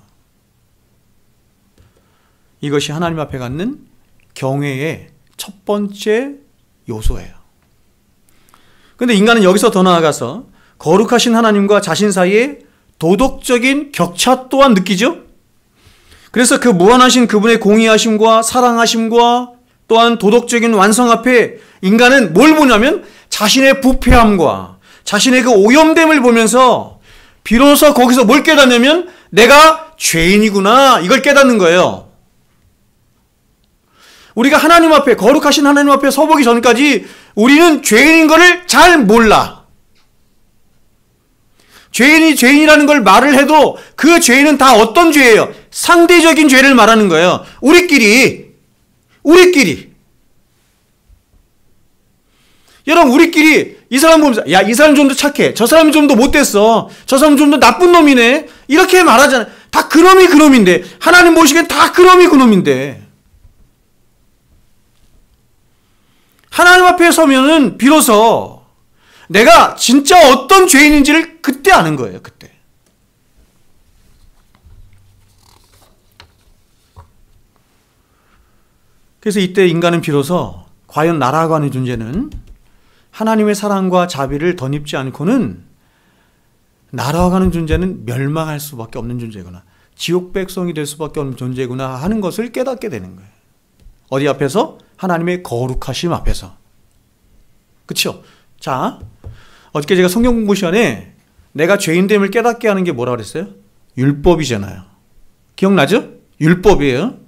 이것이 하나님 앞에 갖는 경외의 첫 번째 요소예요. 그런데 인간은 여기서 더 나아가서 거룩하신 하나님과 자신 사이에 도덕적인 격차 또한 느끼죠. 그래서 그 무한하신 그분의 공의하심과 사랑하심과 또한 도덕적인 완성 앞에 인간은 뭘 보냐면 자신의 부패함과 자신의 그 오염됨을 보면서 비로소 거기서 뭘 깨닫냐면 내가 죄인이구나, 이걸 깨닫는 거예요. 우리가 하나님 앞에, 거룩하신 하나님 앞에 서보기 전까지 우리는 죄인인 것을 잘 몰라. 죄인이 죄인이라는 걸 말을 해도 그 죄인은 다 어떤 죄예요? 상대적인 죄를 말하는 거예요. 우리끼리. 여러분, 우리끼리 이 사람 보면서 야, 이 사람 좀 더 착해. 저 사람이 좀 더 못됐어. 저 사람 좀 더 나쁜 놈이네. 이렇게 말하잖아요. 다 그놈이 그놈인데, 하나님 보시기엔 다 그놈이 그놈인데. 하나님 앞에 서면은 비로소 내가 진짜 어떤 죄인인지를 그때 아는 거예요. 그때. 그래서 이때 인간은 비로소 과연 나라고 하는 존재는 하나님의 사랑과 자비를 덧입지 않고는 나라고 하는 존재는 멸망할 수밖에 없는 존재구나, 지옥 백성이 될 수밖에 없는 존재구나 하는 것을 깨닫게 되는 거예요. 어디 앞에서? 하나님의 거룩하심 앞에서. 그렇죠? 자, 어저께 제가 성경 공부 시간에 내가 죄인됨을 깨닫게 하는 게 뭐라고 그랬어요? 율법이잖아요. 기억나죠? 율법이에요.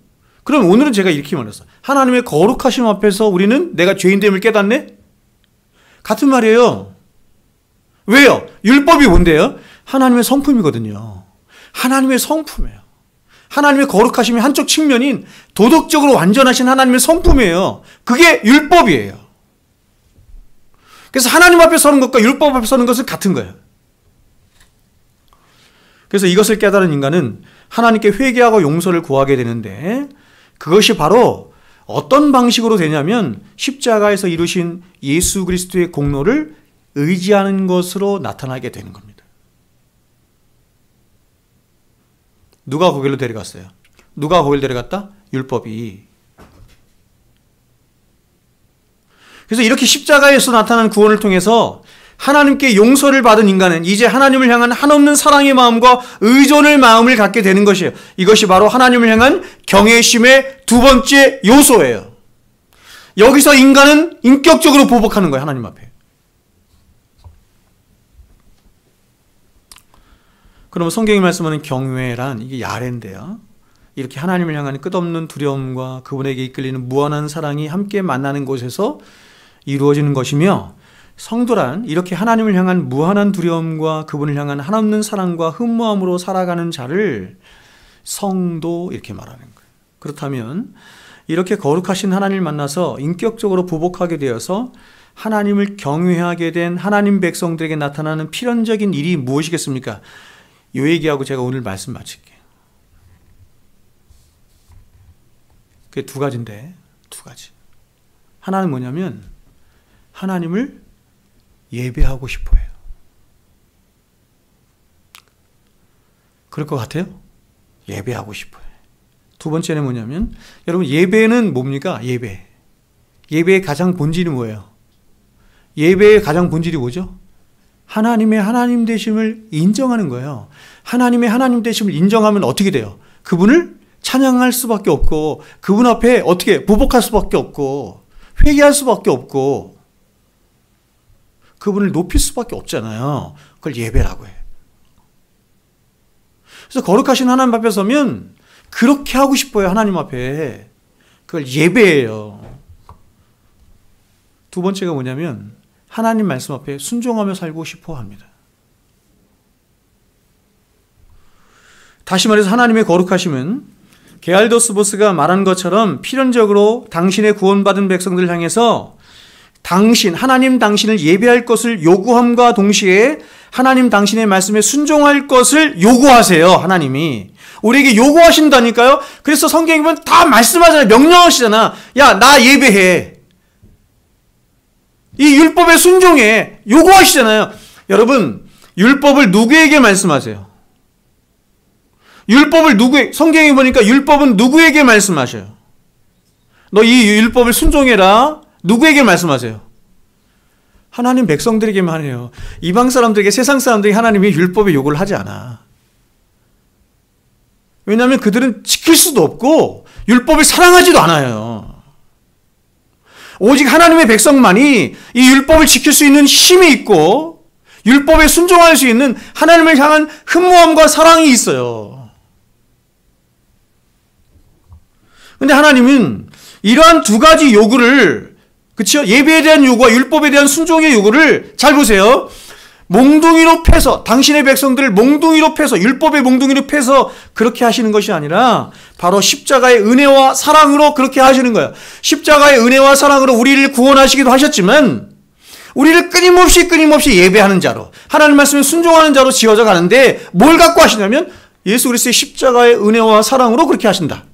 그럼 오늘은 제가 이렇게 말했어요. 하나님의 거룩하심 앞에서 우리는 내가 죄인됨을 깨닫네? 같은 말이에요. 왜요? 율법이 뭔데요? 하나님의 성품이거든요. 하나님의 성품이에요. 하나님의 거룩하심의 한쪽 측면인 도덕적으로 완전하신 하나님의 성품이에요. 그게 율법이에요. 그래서 하나님 앞에 서는 것과 율법 앞에 서는 것은 같은 거예요. 그래서 이것을 깨달은 인간은 하나님께 회개하고 용서를 구하게 되는데, 그것이 바로 어떤 방식으로 되냐면 십자가에서 이루신 예수 그리스도의 공로를 의지하는 것으로 나타나게 되는 겁니다. 누가 거기로 데려갔어요? 누가 거기를 데려갔다? 율법이. 그래서 이렇게 십자가에서 나타난 구원을 통해서 하나님께 용서를 받은 인간은 이제 하나님을 향한 한없는 사랑의 마음과 의존의 마음을 갖게 되는 것이에요. 이것이 바로 하나님을 향한 경외심의 두 번째 요소예요. 여기서 인간은 인격적으로 보복하는 거예요. 하나님 앞에. 그러면 성경이 말씀하는 경외란 이게 야레인데요. 이렇게 하나님을 향한 끝없는 두려움과 그분에게 이끌리는 무한한 사랑이 함께 만나는 곳에서 이루어지는 것이며, 성도란 이렇게 하나님을 향한 무한한 두려움과 그분을 향한 한없는 사랑과 흠모함으로 살아가는 자를 성도 이렇게 말하는 거예요. 그렇다면 이렇게 거룩하신 하나님을 만나서 인격적으로 부복하게 되어서 하나님을 경외하게 된 하나님 백성들에게 나타나는 필연적인 일이 무엇이겠습니까? 이 얘기하고 제가 오늘 말씀 마칠게요. 그게 두 가지인데, 두 가지. 하나는 뭐냐면 하나님을 예배하고 싶어 해요. 그럴 것 같아요? 예배하고 싶어 해요. 두 번째는 뭐냐면, 여러분 예배는 뭡니까? 예배의 가장 본질이 뭐예요? 예배의 가장 본질이 뭐죠? 하나님의 하나님 되심을 인정하는 거예요. 하나님의 하나님 되심을 인정하면 어떻게 돼요? 그분을 찬양할 수밖에 없고 그분 앞에 어떻게 보복할 수밖에 없고 회개할 수밖에 없고 그분을 높일 수밖에 없잖아요. 그걸 예배라고 해. 그래서 거룩하신 하나님 앞에 서면 그렇게 하고 싶어요. 하나님 앞에. 그걸 예배예요. 두 번째가 뭐냐면 하나님 말씀 앞에 순종하며 살고 싶어 합니다. 다시 말해서 하나님의 거룩하심은 게알도스 보스가 말한 것처럼 필연적으로 당신의 구원받은 백성들을 향해서 하나님 당신을 예배할 것을 요구함과 동시에 하나님 당신의 말씀에 순종할 것을 요구하세요. 하나님이. 우리에게 요구하신다니까요. 그래서 성경에 보면 다 말씀하잖아요. 명령하시잖아. 야, 나 예배해. 이 율법에 순종해. 요구하시잖아요. 여러분, 율법을 누구에게 말씀하세요? 성경에 보니까 율법은 누구에게 말씀하셔요? 너 이 율법을 순종해라. 누구에게 말씀하세요? 하나님 백성들에게만 해요. 이방 사람들에게, 세상 사람들에게 하나님이 율법의 요구를 하지 않아. 왜냐하면 그들은 지킬 수도 없고 율법을 사랑하지도 않아요. 오직 하나님의 백성만이 이 율법을 지킬 수 있는 힘이 있고 율법에 순종할 수 있는 하나님을 향한 흠모함과 사랑이 있어요. 근데 하나님은 이러한 두 가지 요구를, 그렇죠? 예배에 대한 요구와 율법에 대한 순종의 요구를 잘 보세요. 몽둥이로 패서, 당신의 백성들을 몽둥이로 패서, 율법의 몽둥이로 패서 그렇게 하시는 것이 아니라 바로 십자가의 은혜와 사랑으로 그렇게 하시는 거예요. 십자가의 은혜와 사랑으로 우리를 구원하시기도 하셨지만 우리를 끊임없이 예배하는 자로, 하나님 말씀에 순종하는 자로 지어져 가는데 뭘 갖고 하시냐면 예수 그리스도의 십자가의 은혜와 사랑으로 그렇게 하신다.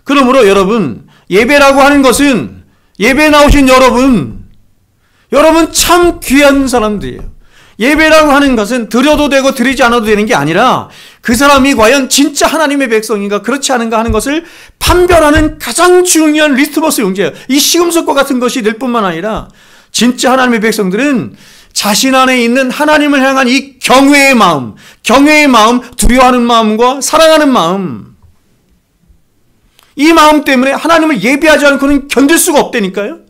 그러므로 여러분, 예배라고 하는 것은, 예배에 나오신 여러분 참 귀한 사람들이에요. 예배라고 하는 것은 드려도 되고 드리지 않아도 되는 게 아니라 그 사람이 과연 진짜 하나님의 백성인가 그렇지 않은가 하는 것을 판별하는 가장 중요한 리트머스 용지예요. 이 시금석과 같은 것이 될 뿐만 아니라 진짜 하나님의 백성들은 자신 안에 있는 하나님을 향한 이 경외의 마음, 두려워하는 마음과 사랑하는 마음, 이 마음 때문에 하나님을 예배하지 않고는 견딜 수가 없다니까요.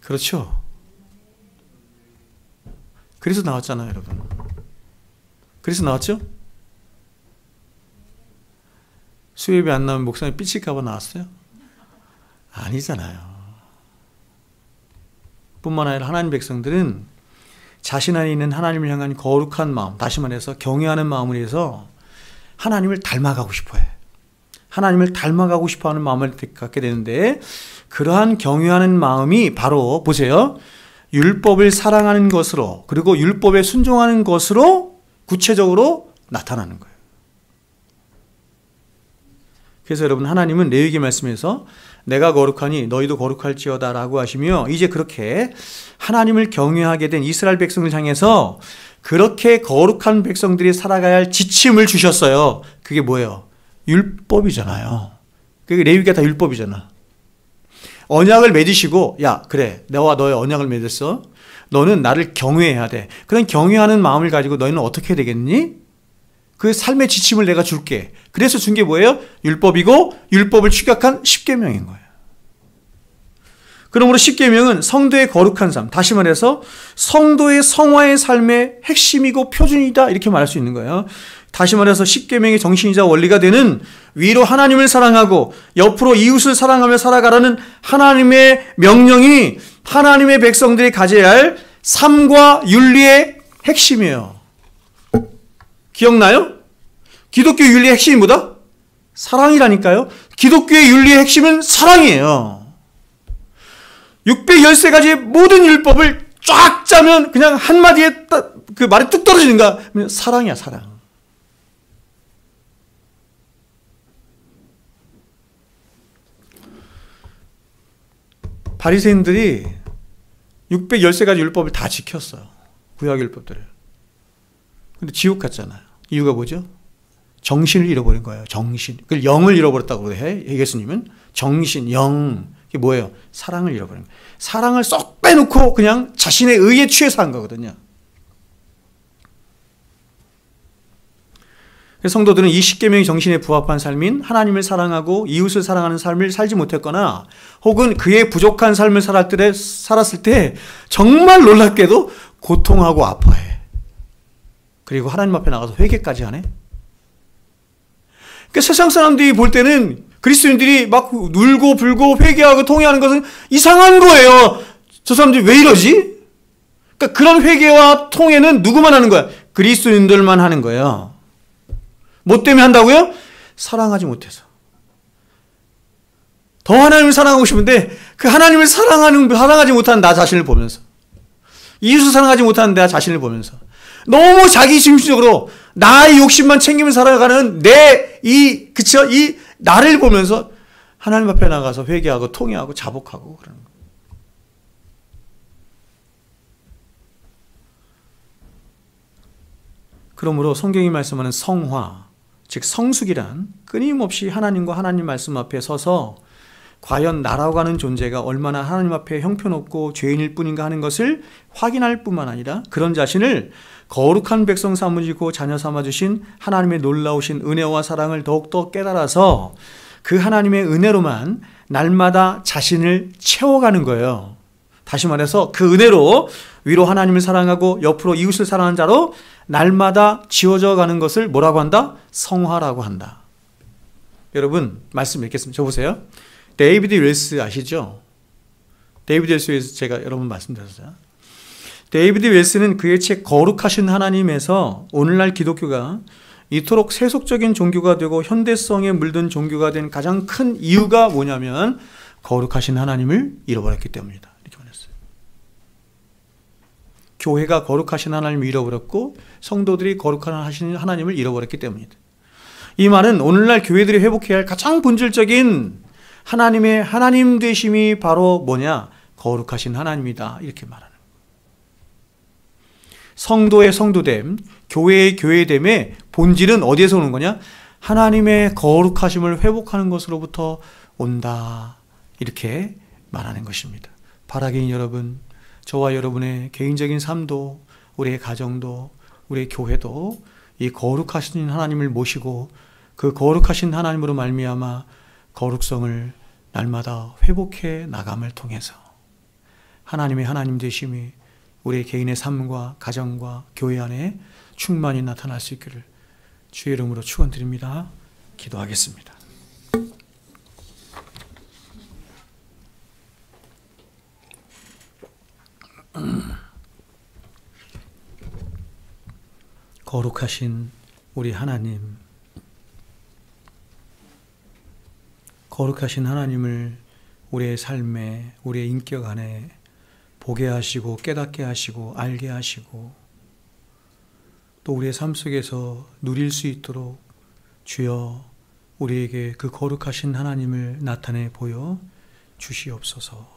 그렇죠. 그래서 나왔잖아요, 여러분. 그래서 나왔죠? 수요예배 안 나오면 목사님 삐칠까봐 나왔어요? 아니잖아요. 뿐만 아니라 하나님 백성들은 자신 안에 있는 하나님을 향한 거룩한 마음, 다시 말해서 경외하는 마음을 위해서 하나님을 닮아가고 싶어요. 하나님을 닮아가고 싶어하는 마음을 갖게 되는데 그러한 경외하는 마음이 바로 보세요. 율법을 사랑하는 것으로, 그리고 율법에 순종하는 것으로 구체적으로 나타나는 거예요. 그래서 여러분, 하나님은 레위기 말씀에서 내가 거룩하니 너희도 거룩할지어다 라고 하시며 이제 그렇게 하나님을 경외하게 된 이스라엘 백성을 향해서 그렇게 거룩한 백성들이 살아가야 할 지침을 주셨어요. 그게 뭐예요? 율법이잖아요. 그게 레위기가 다 율법이잖아. 언약을 맺으시고, 야, 그래, 너와 너의 언약을 맺었어. 너는 나를 경외해야 돼. 그런 경외하는 마음을 가지고 너희는 어떻게 해야 되겠니? 그 삶의 지침을 내가 줄게. 그래서 준 게 뭐예요? 율법이고 율법을 축약한 십계명인 거예요. 그러므로 십계명은 성도의 거룩한 삶, 다시 말해서 성도의 성화의 삶의 핵심이고 표준이다 이렇게 말할 수 있는 거예요. 다시 말해서 십계명의 정신이자 원리가 되는 위로 하나님을 사랑하고 옆으로 이웃을 사랑하며 살아가라는 하나님의 명령이 하나님의 백성들이 가져야 할 삶과 윤리의 핵심이에요. 기억나요? 기독교 윤리의 핵심이 뭐다? 사랑이라니까요. 기독교의 윤리의 핵심은 사랑이에요. 613가지의 모든 율법을 쫙 짜면 그냥 한마디에 그 말이 뚝 떨어지는가? 사랑이야, 사랑. 바리새인들이 613가지 율법을 다 지켰어요. 구약 율법들을. 근데 지옥 갔잖아요. 이유가 뭐죠? 정신을 잃어버린 거예요. 정신. 그걸 영을 잃어버렸다고 해. 예수님은 정신, 영. 이게 뭐예요? 사랑을 잃어버린 거예요. 사랑을 쏙 빼놓고 그냥 자신의 의에 취해서 한 거거든요. 성도들은 이 십계명의 정신에 부합한 삶인 하나님을 사랑하고 이웃을 사랑하는 삶을 살지 못했거나 혹은 그의 부족한 삶을 살았을 때 정말 놀랍게도 고통하고 아파해. 그리고 하나님 앞에 나가서 회개까지 하네. 그러니까 세상 사람들이 볼 때는 그리스도인들이 막 울고 불고 회개하고 통회하는 것은 이상한 거예요. 저 사람들이 왜 이러지? 그러니까 그런 회개와 통회는 누구만 하는 거야? 그리스도인들만 하는 거예요. 뭐 때문에 한다고요? 사랑하지 못해서. 더 하나님을 사랑하고 싶은데 그 하나님을 사랑하지 못하는 나 자신을 보면서, 이웃을 사랑하지 못하는 나 자신을 보면서 너무 자기 중심적으로 나의 욕심만 챙기면서 살아가는 이 나를 보면서 하나님 앞에 나가서 회개하고 통회하고 자복하고 그러는 거예요. 그러므로 성경이 말씀하는 성화, 즉 성숙이란 끊임없이 하나님과 하나님 말씀 앞에 서서 과연 나라고 하는 존재가 얼마나 하나님 앞에 형편없고 죄인일 뿐인가 하는 것을 확인할 뿐만 아니라 그런 자신을 거룩한 백성 삼으시고 자녀 삼아주신 하나님의 놀라우신 은혜와 사랑을 더욱더 깨달아서 그 하나님의 은혜로만 날마다 자신을 채워가는 거예요. 다시 말해서 그 은혜로 위로 하나님을 사랑하고 옆으로 이웃을 사랑하는 자로 날마다 지워져 가는 것을 뭐라고 한다? 성화라고 한다. 여러분 말씀 읽겠습니다. 저 보세요. 데이비드 윌스 아시죠? 데이비드 윌스에서 제가 여러 번 말씀드렸어요. 데이비드 윌스는 그의 책 거룩하신 하나님에서 오늘날 기독교가 이토록 세속적인 종교가 되고 현대성에 물든 종교가 된 가장 큰 이유가 뭐냐면 거룩하신 하나님을 잃어버렸기 때문이다. 이렇게 말했어요. 교회가 거룩하신 하나님을 잃어버렸고 성도들이 거룩하신 하나님을 잃어버렸기 때문이다. 이 말은 오늘날 교회들이 회복해야 할 가장 본질적인 하나님의 하나님 되심이 바로 뭐냐? 거룩하신 하나님이다. 이렇게 말하는 거예요. 성도의 성도됨, 교회의 교회됨의 본질은 어디에서 오는 거냐? 하나님의 거룩하심을 회복하는 것으로부터 온다. 이렇게 말하는 것입니다. 바라기인 여러분, 저와 여러분의 개인적인 삶도, 우리의 가정도, 우리의 교회도 이 거룩하신 하나님을 모시고 그 거룩하신 하나님으로 말미암아 거룩성을 날마다 회복해 나감을 통해서 하나님의 하나님 되심이 우리의 개인의 삶과 가정과 교회 안에 충만히 나타날 수 있기를 주의 이름으로 축원드립니다. 기도하겠습니다. 거룩하신 우리 하나님, 거룩하신 하나님을 우리의 삶에, 우리의 인격 안에 보게 하시고 깨닫게 하시고 알게 하시고 또 우리의 삶 속에서 누릴 수 있도록 주여 우리에게 그 거룩하신 하나님을 나타내 보여 주시옵소서.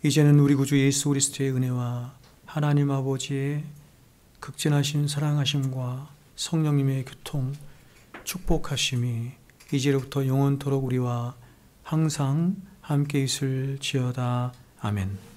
이제는 우리 구주 예수 그리스도의 은혜와 하나님 아버지의 극진하신 사랑하심과 성령님의 교통, 축복하심이 이제로부터 영원토록 우리와 항상 함께 있을지어다. 아멘.